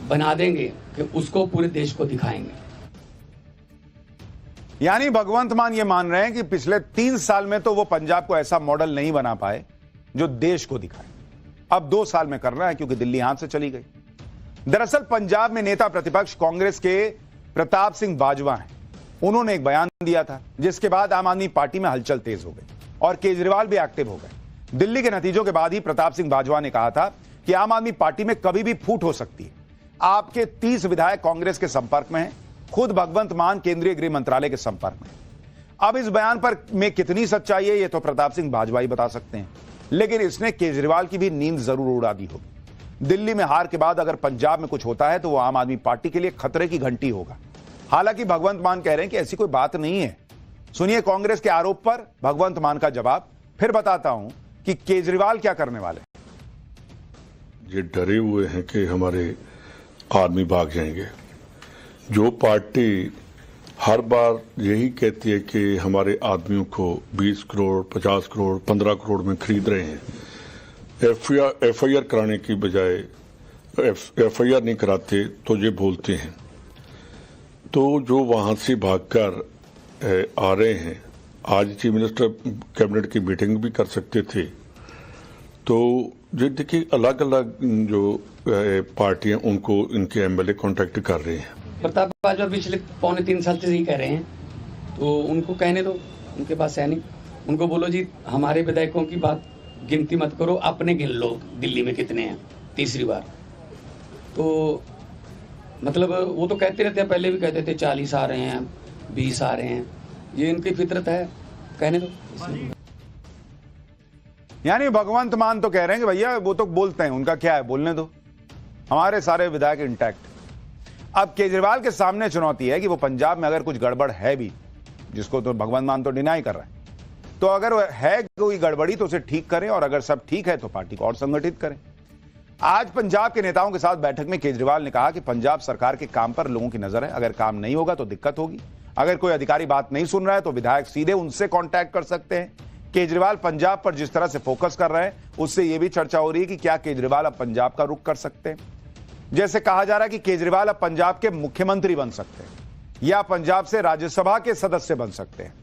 बना देंगे कि उसको पूरे देश को दिखाएंगे। यानी भगवंत मान ये मान रहे हैं कि पिछले 3 साल में तो वो पंजाब को ऐसा मॉडल नहीं बना पाए जो देश को दिखाए। अब 2 साल में करना है क्योंकि दिल्ली हाथ से चली गई। दरअसल पंजाब में नेता प्रतिपक्ष कांग्रेस के प्रताप सिंह बाजवा हैं। उन्होंने एक बयान दिया था जिसके बाद आम आदमी पार्टी में हलचल तेज हो गई और केजरीवाल भी एक्टिव हो गए। दिल्ली के नतीजों के बाद ही प्रताप सिंह बाजवा ने कहा था कि आम आदमी पार्टी में कभी भी फूट हो सकती है। आपके 30 विधायक कांग्रेस के संपर्क में हैं। खुद भगवंत मान केंद्रीय गृह मंत्रालय के संपर्क में। अब इस बयान पर में कितनी सच्चाई है ये तो प्रताप सिंह बाजवा ही बता सकते हैं, लेकिन इसने केजरीवाल की भी नींद जरूर उड़ा दी होगी। दिल्ली में हार के बाद अगर पंजाब में कुछ होता है तो वो आम आदमी पार्टी के लिए खतरे की घंटी होगा। हालांकि भगवंत मान कह रहे हैं कि ऐसी कोई बात नहीं है। सुनिए कांग्रेस के आरोप पर भगवंत मान का जवाब, फिर बताता हूं कि केजरीवाल क्या करने वाले हैं। ये डरे हुए हैं कि हमारे आदमी भाग जाएंगे। जो पार्टी हर बार यही कहती है कि हमारे आदमियों को 20 करोड़ 50 करोड़ 15 करोड़ में खरीद रहे हैं, एफआईआर कराने की बजाय एफआईआर नहीं कराते तो ये बोलते हैं। तो जो वहां से भागकर आ रहे हैं, आज चीफ मिनिस्टर कैबिनेट की मीटिंग भी कर सकते थे। तो ये देखिए अलग अलग जो पार्टियां उनको इनके एमएलए कांटेक्ट कर रहे हैं। प्रताप भाजपा पिछले 2.25 साल से यही कह रहे हैं, तो उनको कहने दो, उनके पास है नहीं। उनको बोलो जी हमारे विधायकों की बात गिनती मत करो, अपने गिन लो दिल्ली में कितने हैं तीसरी बार। तो मतलब वो तो कहते रहते हैं, पहले भी कहते थे 40 आ रहे हैं 20 आ रहे हैं, ये इनकी फितरत है, कहने दो। यानी भगवंत मान तो कह रहे हैं कि भैया वो तो बोलते हैं, उनका क्या है, बोलने दो, हमारे सारे विधायक इंटैक्ट। अब केजरीवाल के सामने चुनौती है कि वो पंजाब में अगर कुछ गड़बड़ है भी, जिसको तो भगवंत मान तो डिनाई कर रहे हैं, तो अगर है कोई गड़बड़ी तो उसे ठीक करें, और अगर सब ठीक है तो पार्टी को और संगठित करें। आज पंजाब के नेताओं के साथ बैठक में केजरीवाल ने कहा कि पंजाब सरकार के काम पर लोगों की नजर है, अगर काम नहीं होगा तो दिक्कत होगी। अगर कोई अधिकारी बात नहीं सुन रहा है तो विधायक सीधे उनसे कांटेक्ट कर सकते हैं। केजरीवाल पंजाब पर जिस तरह से फोकस कर रहे हैं, उससे यह भी चर्चा हो रही है कि क्या केजरीवाल अब पंजाब का रुख कर सकते हैं। जैसे कहा जा रहा है कि केजरीवाल अब पंजाब के मुख्यमंत्री बन सकते हैं या पंजाब से राज्यसभा के सदस्य बन सकते हैं।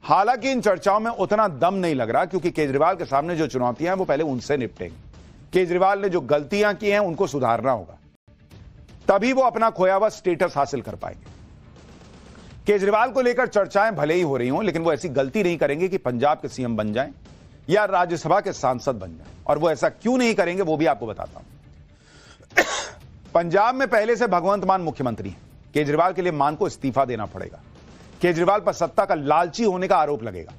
हालांकि इन चर्चाओं में उतना दम नहीं लग रहा, क्योंकि केजरीवाल के सामने जो चुनौतियां हैं वो पहले उनसे निपटेंगे। केजरीवाल ने जो गलतियां की हैं उनको सुधारना होगा, तभी वो अपना खोया हुआ स्टेटस हासिल कर पाएंगे। केजरीवाल को लेकर चर्चाएं भले ही हो रही हों, लेकिन वो ऐसी गलती नहीं करेंगे कि पंजाब के सीएम बन जाएं या राज्यसभा के सांसद बन जाएं। और वो ऐसा क्यों नहीं करेंगे वो भी आपको बताता हूं। पंजाब में पहले से भगवंत मान मुख्यमंत्री हैं। केजरीवाल के लिए मान को इस्तीफा देना पड़ेगा। केजरीवाल पर सत्ता का लालची होने का आरोप लगेगा।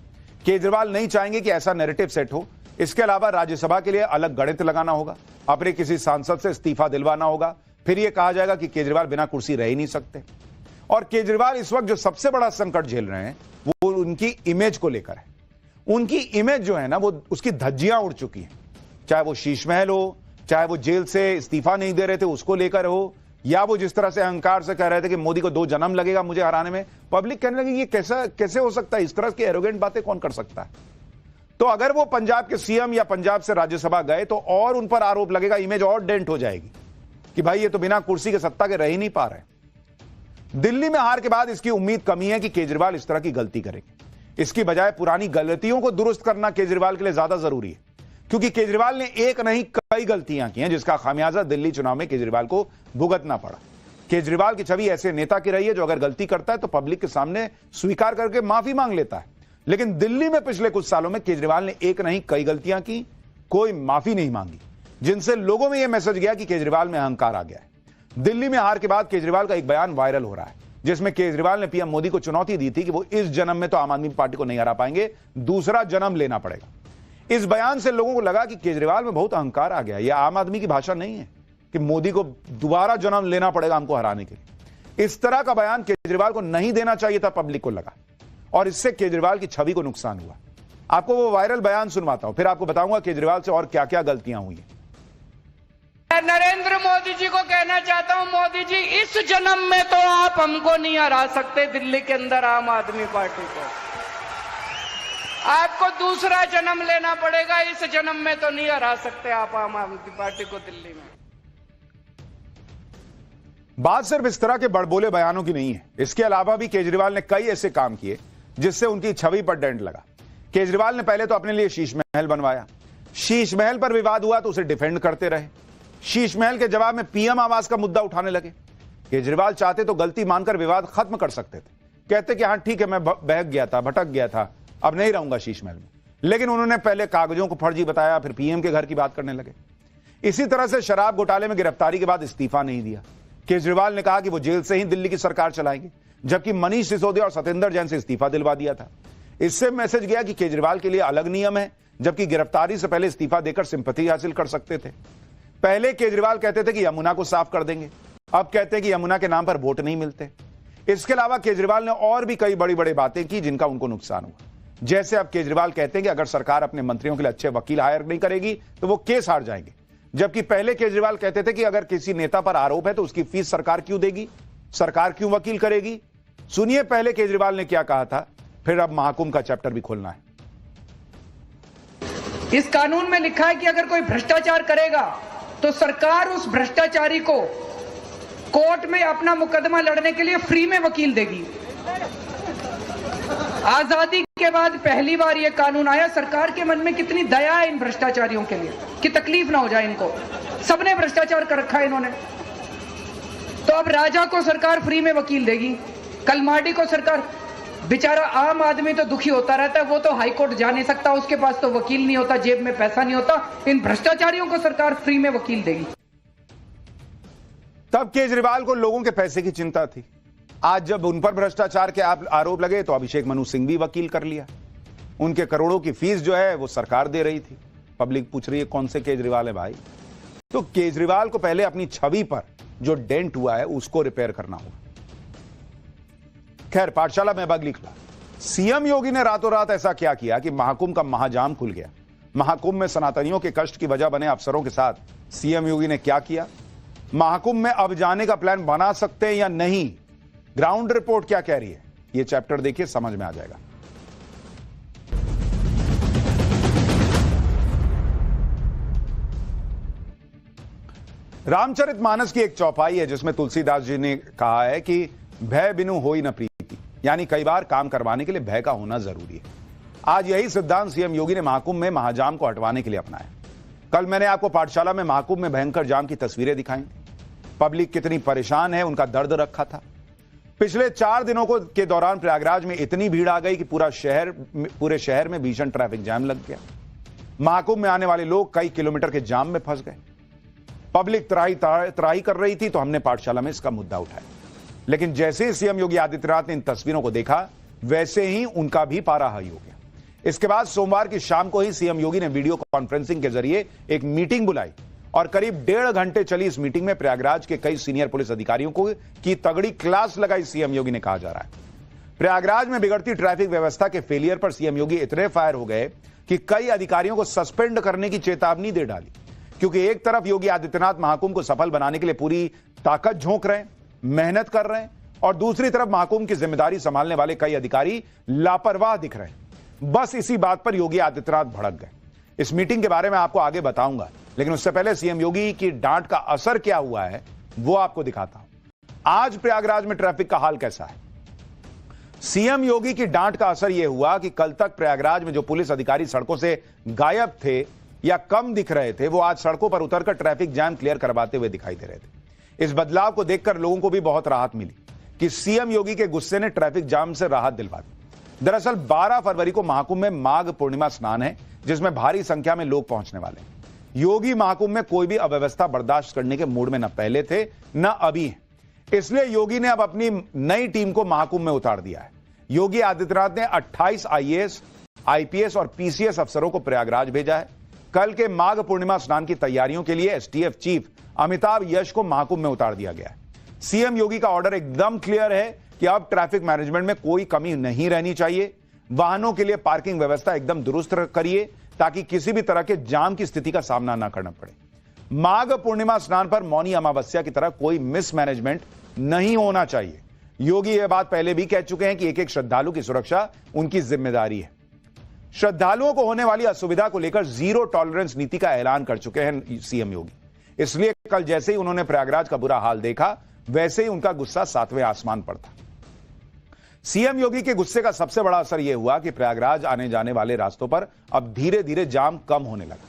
केजरीवाल नहीं चाहेंगे कि ऐसा नैरेटिव सेट हो। इसके अलावा राज्यसभा के लिए अलग गणित लगाना होगा, अपने किसी सांसद से इस्तीफा दिलवाना होगा, फिर यह कहा जाएगा कि केजरीवाल बिना कुर्सी रह ही नहीं सकते। और केजरीवाल इस वक्त जो सबसे बड़ा संकट झेल रहे हैं वो उनकी इमेज को लेकर है। उनकी इमेज जो है ना, वो उसकी धज्जियां उड़ चुकी हैं। चाहे वो शीश महल हो, चाहे वो जेल से इस्तीफा नहीं दे रहे थे उसको लेकर हो, या वो जिस तरह से अहंकार से कह रहे थे कि मोदी को 2 जन्म लगेगा मुझे हराने में। पब्लिक कहने लगी ये कैसे हो सकता है, इस तरह की एरोगेंट बातें कौन कर सकता है। तो अगर वो पंजाब के सीएम या पंजाब से राज्यसभा गए तो और उन पर आरोप लगेगा, इमेज और डेंट हो जाएगी कि भाई ये तो बिना कुर्सी के सत्ता के रह ही नहीं पा रहे। दिल्ली में हार के बाद इसकी उम्मीद कमी है कि केजरीवाल इस तरह की गलती करेंगे। इसकी बजाय पुरानी गलतियों को दुरुस्त करना केजरीवाल के लिए ज्यादा जरूरी है, क्योंकि केजरीवाल ने एक नहीं कई गलतियां की हैं, जिसका खामियाजा दिल्ली चुनाव में केजरीवाल को भुगतना पड़ा। केजरीवाल की छवि ऐसे नेता की रही है जो अगर गलती करता है तो पब्लिक के सामने स्वीकार करके माफी मांग लेता है। लेकिन दिल्ली में पिछले कुछ सालों में केजरीवाल ने एक नहीं कई गलतियां की, कोई माफी नहीं मांगी, जिनसे लोगों में यह मैसेज गया कि केजरीवाल में अहंकार आ गया है। दिल्ली में हार के बाद केजरीवाल का एक बयान वायरल हो रहा है, जिसमें केजरीवाल ने पीएम मोदी को चुनौती दी थी कि वो इस जन्म में तो आम आदमी पार्टी को नहीं हरा पाएंगे, दूसरा जन्म लेना पड़ेगा। इस बयान से लोगों को लगा कि केजरीवाल में बहुत अहंकार आ गया। यह आम आदमी की भाषा नहीं है कि मोदी को दोबारा जन्म लेना पड़ेगा हमको हराने के लिए। इस तरह का बयान केजरीवाल को नहीं देना चाहिए था, पब्लिक को लगा, और इससे केजरीवाल की छवि को नुकसान हुआ। आपको वो वायरल बयान सुनवाता हूं, फिर आपको बताऊंगा केजरीवाल से और क्या क्या गलतियां हुई हैं। नरेंद्र मोदी जी को कहना चाहता हूं, मोदी जी इस जन्म में तो आप हमको नहीं हरा सकते दिल्ली के अंदर आम आदमी पार्टी को। आपको दूसरा जन्म लेना पड़ेगा, इस जन्म में तो नहीं हरा सकते आप आम आदमी पार्टी को दिल्ली में। बात सिर्फ इस तरह के बड़बोले बयानों की नहीं है। इसके अलावा भी केजरीवाल ने कई ऐसे काम किए जिससे उनकी छवि पर डेंट लगा। केजरीवाल ने पहले तो अपने लिए शीश महल बनवाया। शीश महल पर विवाद हुआ तो उसे डिफेंड करते रहे। शीश महल के जवाब में पीएम आवास का मुद्दा उठाने लगे। केजरीवाल चाहते तो गलती मानकर विवाद खत्म कर सकते थे, कहते कि हां ठीक है मैं बहक गया था, भटक गया था, अब नहीं रहूंगा शीश महल में। लेकिन उन्होंने पहले कागजों को फर्जी बताया, फिर पीएम के घर की बात करने लगे। इसी तरह से शराब घोटाले में गिरफ्तारी के बाद इस्तीफा नहीं दिया। केजरीवाल ने कहा कि वो जेल से ही दिल्ली की सरकार चलाएंगे, जबकि मनीष सिसोदिया और सत्येंद्र जैन से इस्तीफा दिलवा दिया था। इससे मैसेज गया कि केजरीवाल के लिए अलग नियम है, जबकि गिरफ्तारी से पहले इस्तीफा देकर सिंपैथी हासिल कर सकते थे। पहले केजरीवाल कहते थे कि यमुना को साफ कर देंगे, अब कहते हैं कि यमुना के नाम पर वोट नहीं मिलते। इसके अलावा केजरीवाल ने और भी कई बड़ी बड़ी बातें की जिनका उनको नुकसान हुआ। जैसे अब केजरीवाल कहते हैं कि अगर सरकार अपने मंत्रियों के लिए अच्छे वकील हायर नहीं करेगी तो वो केस हार जाएंगे। जबकि पहले केजरीवाल कहते थे कि अगर किसी नेता पर आरोप है तो उसकी फीस सरकार क्यों देगी, सरकार क्यों वकील करेगी। सुनिए पहले केजरीवाल ने क्या कहा था, फिर अब महाकुंभ का चैप्टर भी खोलना है। इस कानून में लिखा है कि अगर कोई भ्रष्टाचार करेगा तो सरकार उस भ्रष्टाचारी को कोर्ट में अपना मुकदमा लड़ने के लिए फ्री में वकील देगी। आजादी के बाद पहली बार यह कानून आया। सरकार के मन में कितनी दया है इन भ्रष्टाचारियों के लिए कि तकलीफ ना हो जाए इनको। सबने भ्रष्टाचार कर रखा है इन्होंने। तो अब राजा को सरकार फ्री में वकील देगी, कलमाडी को सरकार, बेचारा आम आदमी तो दुखी होता रहता है, वो तो हाईकोर्ट जा नहीं सकता, उसके पास तो वकील नहीं होता, जेब में पैसा नहीं होता। इन भ्रष्टाचारियों को सरकार फ्री में वकील देगी। तब केजरीवाल को लोगों के पैसे की चिंता थी। आज जब उन पर भ्रष्टाचार के आरोप लगे तो अभिषेक मनु सिंह भी वकील कर लिया। उनके करोड़ों की फीस जो है वो सरकार दे रही थी। पब्लिक पूछ रही है कौन से केजरीवाल है भाई। तो केजरीवाल को पहले अपनी छवि पर जो डेंट हुआ है उसको रिपेयर करना होगा। खैर, पाठशाला में बग लिखा। सीएम योगी ने रातों रात ऐसा क्या किया कि महाकुंभ का महाजाम खुल गया। महाकुंभ में सनातनियों के कष्ट की वजह बने अफसरों के साथ सीएम योगी ने क्या किया। महाकुंभ में अब जाने का प्लान बना सकते हैं या नहीं, ग्राउंड रिपोर्ट क्या कह रही है, यह चैप्टर देखिए, समझ में आ जाएगा। रामचरितमानस की एक चौपाई है जिसमें तुलसीदास जी ने कहा है कि भय बिनु होई न प्रीति, यानी कई बार काम करवाने के लिए भय का होना जरूरी है। आज यही सिद्धांत सीएम योगी ने महाकुंभ में महाजाम को हटवाने के लिए अपनाया। कल मैंने आपको पाठशाला में महाकुंभ में भयंकर जाम की तस्वीरें दिखाई। पब्लिक कितनी परेशान है, उनका दर्द रखा था। पिछले 4 दिनों के दौरान प्रयागराज में इतनी भीड़ आ गई कि पूरे शहर में भीषण ट्रैफिक जाम लग गया। महाकुंभ में आने वाले लोग कई किलोमीटर के जाम में फंस गए। पब्लिक त्राही कर रही थी तो हमने पाठशाला में इसका मुद्दा उठाया। लेकिन जैसे ही सीएम योगी आदित्यनाथ ने इन तस्वीरों को देखा वैसे ही उनका भी पारा हाई हो गया। इसके बाद सोमवार की शाम को ही सीएम योगी ने वीडियो कॉन्फ्रेंसिंग के जरिए एक मीटिंग बुलाई और करीब 1.5 घंटे चली इस मीटिंग में प्रयागराज के कई सीनियर पुलिस अधिकारियों को की तगड़ी क्लास लगाई सीएम योगी ने, कहा जा रहा है। प्रयागराज में बिगड़ती ट्रैफिक व्यवस्था के फेलियर पर सीएम योगी इतने फायर हो गए कि कई अधिकारियों को सस्पेंड करने की चेतावनी दे डाली, क्योंकि एक तरफ योगी आदित्यनाथ महाकुंभ को सफल बनाने के लिए पूरी ताकत झोंक रहे हैं, मेहनत कर रहे हैं, और दूसरी तरफ महाकुंभ की जिम्मेदारी संभालने वाले कई अधिकारी लापरवाह दिख रहे हैं। बस इसी बात पर योगी आदित्यनाथ भड़क गए। इस मीटिंग के बारे में आपको आगे बताऊंगा, लेकिन उससे पहले सीएम योगी की डांट का असर क्या हुआ है वो आपको दिखाता हूं। आज प्रयागराज में ट्रैफिक का हाल कैसा है। सीएम योगी की डांट का असर यह हुआ कि कल तक प्रयागराज में जो पुलिस अधिकारी सड़कों से गायब थे या कम दिख रहे थे, वो आज सड़कों पर उतरकर ट्रैफिक जैम क्लियर करवाते हुए दिखाई दे रहे थे। इस बदलाव को देखकर लोगों को भी बहुत राहत मिली कि सीएम योगी के गुस्से ने ट्रैफिक जाम से राहत दिलवा दी। दरअसल 12 फरवरी को महाकुंभ में माघ पूर्णिमा स्नान है, जिसमें भारी संख्या में लोग पहुंचने वाले हैं। योगी महाकुंभ में कोई भी अव्यवस्था बर्दाश्त करने के मूड में न पहले थे न अभी हैं। इसलिए योगी ने अब अपनी नई टीम को महाकुंभ में उतार दिया है। योगी आदित्यनाथ ने 28 आईएएस, आईपीएस और पीसीएस अफसरों को प्रयागराज भेजा है। कल के माघ पूर्णिमा स्नान की तैयारियों के लिए एसटीएफ चीफ अमिताभ यश को महाकुंभ में उतार दिया गया है। सीएम योगी का ऑर्डर एकदम क्लियर है कि अब ट्रैफिक मैनेजमेंट में कोई कमी नहीं रहनी चाहिए। वाहनों के लिए पार्किंग व्यवस्था एकदम दुरुस्त करिए ताकि किसी भी तरह के जाम की स्थिति का सामना न करना पड़े। माघ पूर्णिमा स्नान पर मौनी अमावस्या की तरह कोई मिसमैनेजमेंट नहीं होना चाहिए। योगी यह बात पहले भी कह चुके हैं कि एक एक श्रद्धालु की सुरक्षा उनकी जिम्मेदारी है। श्रद्धालुओं को होने वाली असुविधा को लेकर 0 टॉलरेंस नीति का ऐलान कर चुके हैं सीएम योगी। इसलिए कल जैसे ही उन्होंने प्रयागराज का बुरा हाल देखा वैसे ही उनका गुस्सा 7वें आसमान पर था। सीएम योगी के गुस्से का सबसे बड़ा असर यह हुआ कि प्रयागराज आने जाने वाले रास्तों पर अब धीरे धीरे जाम कम होने लगा।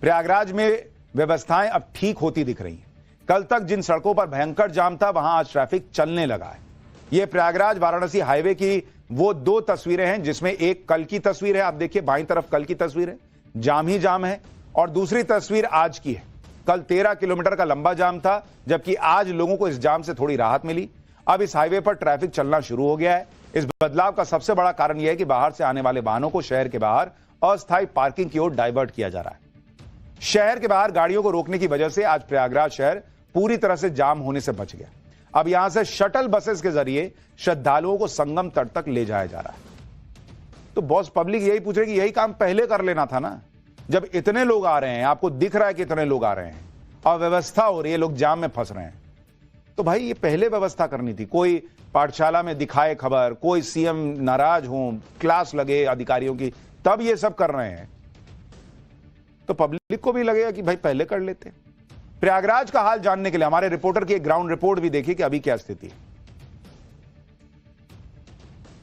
प्रयागराज में व्यवस्थाएं अब ठीक होती दिख रही हैं। कल तक जिन सड़कों पर भयंकर जाम था वहां आज ट्रैफिक चलने लगा है। यह प्रयागराज वाराणसी हाईवे की वो 2 तस्वीरें हैं, जिसमें एक कल की तस्वीर है, आप देखिए बाईं तरफ कल की तस्वीर है, जाम ही जाम है, और दूसरी तस्वीर आज की है। कल 13 किलोमीटर का लंबा जाम था, जबकि आज लोगों को इस जाम से थोड़ी राहत मिली। अब इस हाईवे पर ट्रैफिक चलना शुरू हो गया है। इस बदलाव का सबसे बड़ा कारण यह है कि बाहर से आने वाले वाहनों को शहर के बाहर अस्थायी पार्किंग की ओर डाइवर्ट किया जा रहा है। शहर के बाहर गाड़ियों को रोकने की वजह से आज प्रयागराज शहर पूरी तरह से जाम होने से बच गया। अब यहां से शटल बसेस के जरिए श्रद्धालुओं को संगम तट तक ले जाया जा रहा है। तो बॉस, पब्लिक यही पूछ रही कि यही काम पहले कर लेना था ना। जब इतने लोग आ रहे हैं, आपको दिख रहा है कि इतने लोग आ रहे हैं और व्यवस्था हो रही है, लोग जाम में फंस रहे हैं, तो भाई ये पहले व्यवस्था करनी थी। कोई पाठशाला में दिखाए खबर, कोई सीएम नाराज हो, क्लास लगे अधिकारियों की, तब ये सब कर रहे हैं, तो पब्लिक को भी लगेगा कि भाई पहले कर लेते। प्रयागराज का हाल जानने के लिए हमारे रिपोर्टर की एक ग्राउंड रिपोर्ट भी देखिए कि अभी क्या स्थिति है।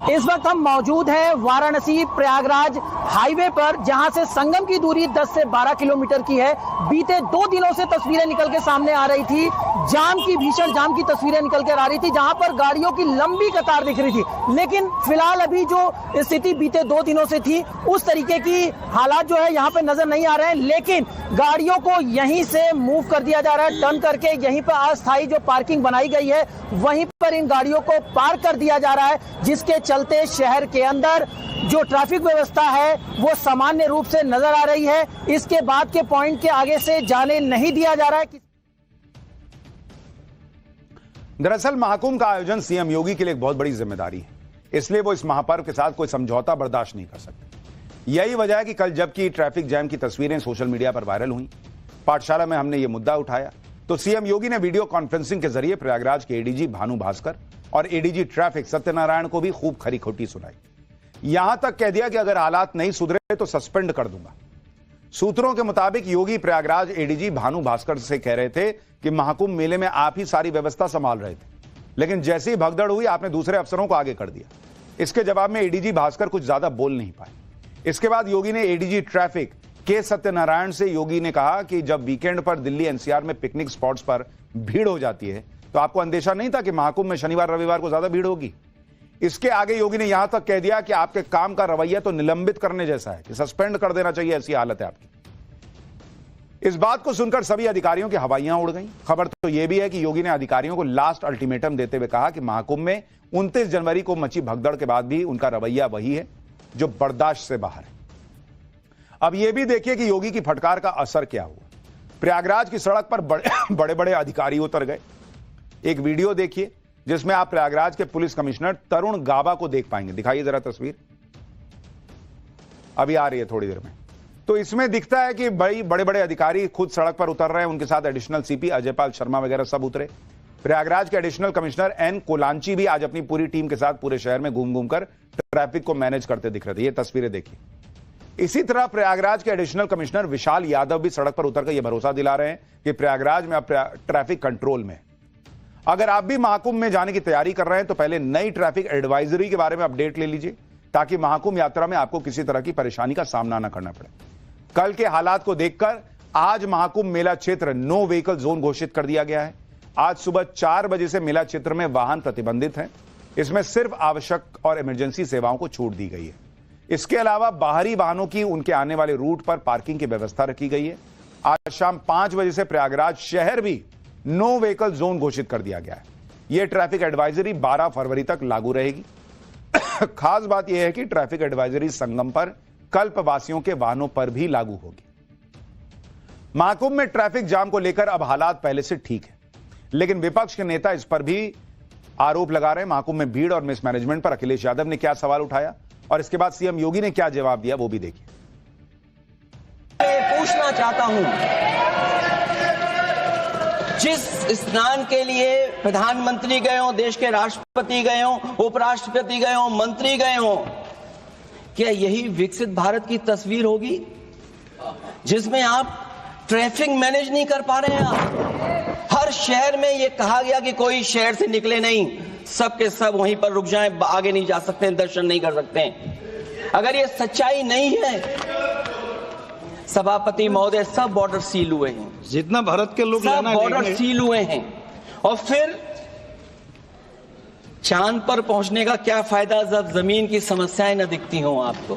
इस वक्त हम मौजूद हैं वाराणसी प्रयागराज हाईवे पर, जहां से संगम की दूरी 10 से 12 किलोमीटर की है। बीते 2 दिनों से तस्वीरें निकल के सामने आ रही थी, जाम की, भीषण जाम की तस्वीरें निकल कर आ रही थी, जहां पर गाड़ियों की लंबी कतार दिख रही थी। लेकिन फिलहाल अभी जो स्थिति बीते 2 दिनों से थी, उस तरीके की हालात जो है यहाँ पे नजर नहीं आ रहे हैं। लेकिन गाड़ियों को यहीं से मूव कर दिया जा रहा है, टर्न करके यहीं पर अस्थायी जो पार्किंग बनाई गई है वहीं पर इन गाड़ियों को पार्क कर दिया जा रहा है, जिसके चलते शहर के अंदर जो ट्रैफिक व्यवस्था है वो सामान्य रूप से नजर आ रही है। इसके बाद के पॉइंट के आगे से जाने नहीं दिया जा रहा है। दरअसल महाकुंभ का आयोजन सीएम योगी के लिए एक बहुत बड़ी जिम्मेदारी है, इसलिए वो इस महापर्व के साथ कोई समझौता बर्दाश्त नहीं कर सकते। यही वजह है कि कल जबकि ट्रैफिक जैम की तस्वीरें सोशल मीडिया पर वायरल हुई, पाठशाला में हमने ये मुद्दा उठाया, तो सीएम योगी ने वीडियो कॉन्फ्रेंसिंग के जरिए प्रयागराज के एडीजी भानु भास्कर और एडीजी ट्रैफिक सत्यनारायण को भी खूब खरी खोटी सुनाई। यहां तक कह दिया कि अगर हालात नहीं सुधरे तो सस्पेंड कर दूंगा। सूत्रों के मुताबिक योगी प्रयागराज एडीजी भानु भास्कर से कह रहे थे कि महाकुंभ मेले में आप ही सारी व्यवस्था संभाल रहे थे, लेकिन जैसे ही भगदड़ हुई आपने दूसरे अफसरों को आगे कर दिया। इसके जवाब में एडीजी भास्कर कुछ ज्यादा बोल नहीं पाए। इसके बाद योगी ने एडीजी ट्रैफिक के सत्यनारायण से योगी ने कहा कि जब वीकेंड पर दिल्ली एनसीआर में पिकनिक स्पॉट्स पर भीड़ हो जाती है तो आपको अंदेशा नहीं था कि महाकुंभ में शनिवार रविवार को ज्यादा भीड़ होगी। इसके आगे योगी ने यहां तक कह दिया कि आपके काम का रवैया तो निलंबित करने जैसा है, कि सस्पेंड कर देना चाहिए, ऐसी हालत है आपकी। इस बात को सुनकर सभी अधिकारियों की हवाइयां उड़ गईं। खबर तो यह भी है कि योगी ने अधिकारियों को लास्ट अल्टीमेटम देते हुए कहा कि महाकुंभ में 29 जनवरी को मची भगदड़ के बाद भी उनका रवैया वही है जो बर्दाश्त से बाहर है। अब यह भी देखिए कि योगी की फटकार का असर क्या हुआ। प्रयागराज की सड़क पर बड़े बड़े अधिकारी उतर गए। एक वीडियो देखिए जिसमें आप प्रयागराज के पुलिस कमिश्नर तरुण गाबा को देख पाएंगे। दिखाइए जरा तस्वीर, अभी आ रही है थोड़ी देर में। तो इसमें दिखता है कि बड़े बड़े अधिकारी खुद सड़क पर उतर रहे हैं, उनके साथ एडिशनल सीपी अजयपाल शर्मा वगैरह सब उतरे। प्रयागराज के एडिशनल कमिश्नर एन कोलांची भी आज अपनी पूरी टीम के साथ पूरे शहर में घूम घूमकर ट्रैफिक को मैनेज करते दिख रहे थे। ये तस्वीरें देखिए। इसी तरह प्रयागराज के एडिशनल कमिश्नर विशाल यादव भी सड़क पर उतरकर यह भरोसा दिला रहे हैं कि प्रयागराज में अब ट्रैफिक कंट्रोल में। अगर आप भी महाकुंभ में जाने की तैयारी कर रहे हैं तो पहले नई ट्रैफिक एडवाइजरी के बारे में अपडेट ले लीजिए, ताकि महाकुंभ यात्रा में आपको किसी तरह की परेशानी का सामना न करना पड़े। कल के हालात को देखकर आज महाकुंभ मेला क्षेत्र नो व्हीकल जोन घोषित कर दिया गया है। आज सुबह 4 बजे से मेला क्षेत्र में वाहन प्रतिबंधित हैं। इसमें सिर्फ आवश्यक और इमरजेंसी सेवाओं को छूट दी गई है। इसके अलावा बाहरी वाहनों की उनके आने वाले रूट पर पार्किंग की व्यवस्था रखी गई है। आज शाम 5 बजे से प्रयागराज शहर भी नो व्हीकल जोन घोषित कर दिया गया है। यह ट्रैफिक एडवाइजरी 12 फरवरी तक लागू रहेगी। खास बात यह है कि ट्रैफिक एडवाइजरी संगम पर कल्पवासियों के वाहनों पर भी लागू होगी। महाकुंभ में ट्रैफिक जाम को लेकर अब हालात पहले से ठीक है, लेकिन विपक्ष के नेता इस पर भी आरोप लगा रहे हैं। महाकुंभ में भीड़ और मिसमैनेजमेंट पर अखिलेश यादव ने क्या सवाल उठाया और इसके बाद सीएम योगी ने क्या जवाब दिया, वो भी देखिए। पूछना चाहता हूं, जिस स्नान के लिए प्रधानमंत्री गए हो, देश के राष्ट्रपति गए हो, उपराष्ट्रपति गए हो, मंत्री गए हो, क्या यही विकसित भारत की तस्वीर होगी जिसमें आप ट्रैफिक मैनेज नहीं कर पा रहे हैं? आप हर शहर में यह कहा गया कि कोई शहर से निकले नहीं, सब के सब वहीं पर रुक जाएं, आगे नहीं जा सकते, दर्शन नहीं कर सकते। अगर ये सच्चाई नहीं है, सभापति महोदय, सब बॉर्डर सील हुए हैं, जितना भारत के लोग सब बॉर्डर सील हुए हैं, और फिर चांद पर पहुंचने का क्या फायदा जब जमीन की समस्याएं न दिखती हों आपको?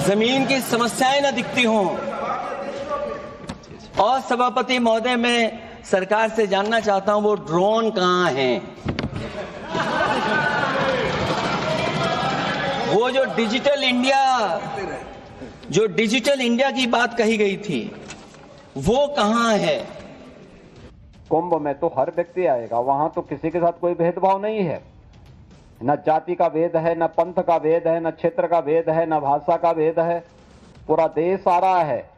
जमीन की समस्याएं न दिखती हों। और सभापति महोदय, मैं सरकार से जानना चाहता हूं, वो ड्रोन कहां हैं? वो जो डिजिटल इंडिया की बात कही गई थी, वो कहां है? कुंभ में तो हर व्यक्ति आएगा, वहां तो किसी के साथ कोई भेदभाव नहीं है। न जाति का भेद है, न पंथ का भेद है, न क्षेत्र का भेद है, न भाषा का भेद है। पूरा देश आ रहा है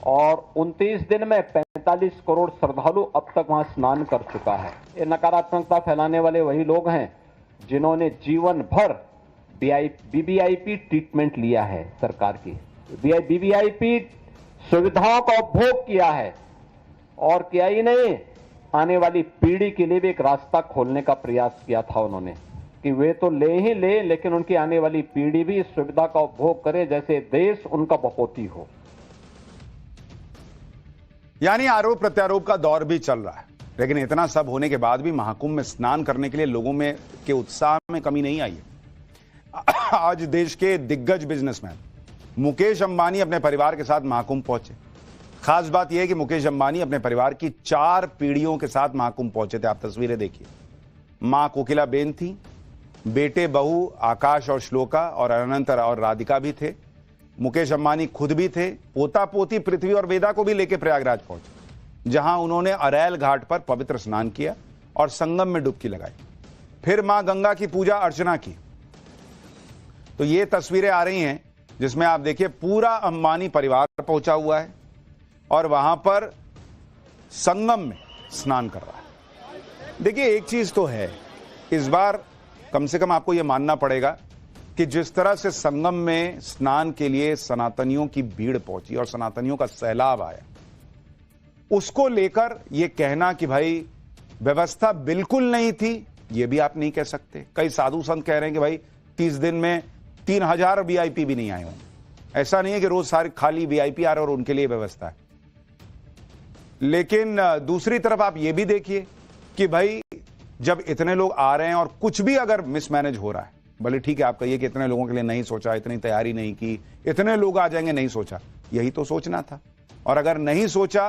और 29 दिन में 45 करोड़ श्रद्धालु अब तक वहां स्नान कर चुका है। ये नकारात्मकता फैलाने वाले वही लोग हैं जिन्होंने जीवन भर बीबीआईपी ट्रीटमेंट लिया है, सरकार की बीबीआईपी सुविधाओं का उपभोग किया है और किया ही नहीं, आने वाली पीढ़ी के लिए भी एक रास्ता खोलने का प्रयास किया था उन्होंने कि वे तो ले ही ले, लेकिन उनकी आने वाली पीढ़ी भी इस सुविधा का उपभोग करे जैसे देश उनका बपोती हो। यानी आरोप प्रत्यारोप का दौर भी चल रहा है, लेकिन इतना सब होने के बाद भी महाकुंभ में स्नान करने के लिए लोगों में के उत्साह में कमी नहीं आई है। आज देश के दिग्गज बिजनेसमैन मुकेश अंबानी अपने परिवार के साथ महाकुंभ पहुंचे। खास बात यह है कि मुकेश अंबानी अपने परिवार की 4 पीढ़ियों के साथ महाकुंभ पहुंचे थे। आप तस्वीरें देखिए, मां कोकिला बेन थी, बेटे बहू आकाश और श्लोका और अनंतर और राधिका भी थे। मुकेश अंबानी खुद भी थे। पोता पोती पृथ्वी और वेदा को भी लेकर प्रयागराज पहुंचे, जहां उन्होंने अरैल घाट पर पवित्र स्नान किया और संगम में डुबकी लगाई। फिर मां गंगा की पूजा अर्चना की। तो ये तस्वीरें आ रही हैं जिसमें आप देखिए पूरा अंबानी परिवार पहुंचा हुआ है और वहां पर संगम में स्नान कर रहा है। देखिए एक चीज तो है, इस बार कम से कम आपको यह मानना पड़ेगा कि जिस तरह से संगम में स्नान के लिए सनातनियों की भीड़ पहुंची और सनातनियों का सैलाब आया, उसको लेकर यह कहना कि भाई व्यवस्था बिल्कुल नहीं थी, यह भी आप नहीं कह सकते। कई साधु संत कह रहे हैं कि भाई 30 दिन में 3000 वीआईपी भी नहीं आए होंगे। ऐसा नहीं है कि रोज सारे खाली वीआईपी आ रहे और उनके लिए व्यवस्था है। लेकिन दूसरी तरफ आप ये भी देखिए कि भाई जब इतने लोग आ रहे हैं और कुछ भी अगर मिसमैनेज हो रहा है, भले ठीक है आप कहिए कि इतने लोगों के लिए नहीं सोचा, इतनी तैयारी नहीं की, इतने लोग आ जाएंगे नहीं सोचा, यही तो सोचना था। और अगर नहीं सोचा,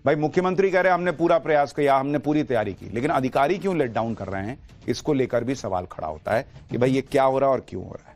भाई मुख्यमंत्री कह रहे हैं हमने पूरा प्रयास किया, हमने पूरी तैयारी की, लेकिन अधिकारी क्यों लेट डाउन कर रहे हैं, इसको लेकर भी सवाल खड़ा होता है कि भाई ये क्या हो रहा है और क्यों हो रहा है।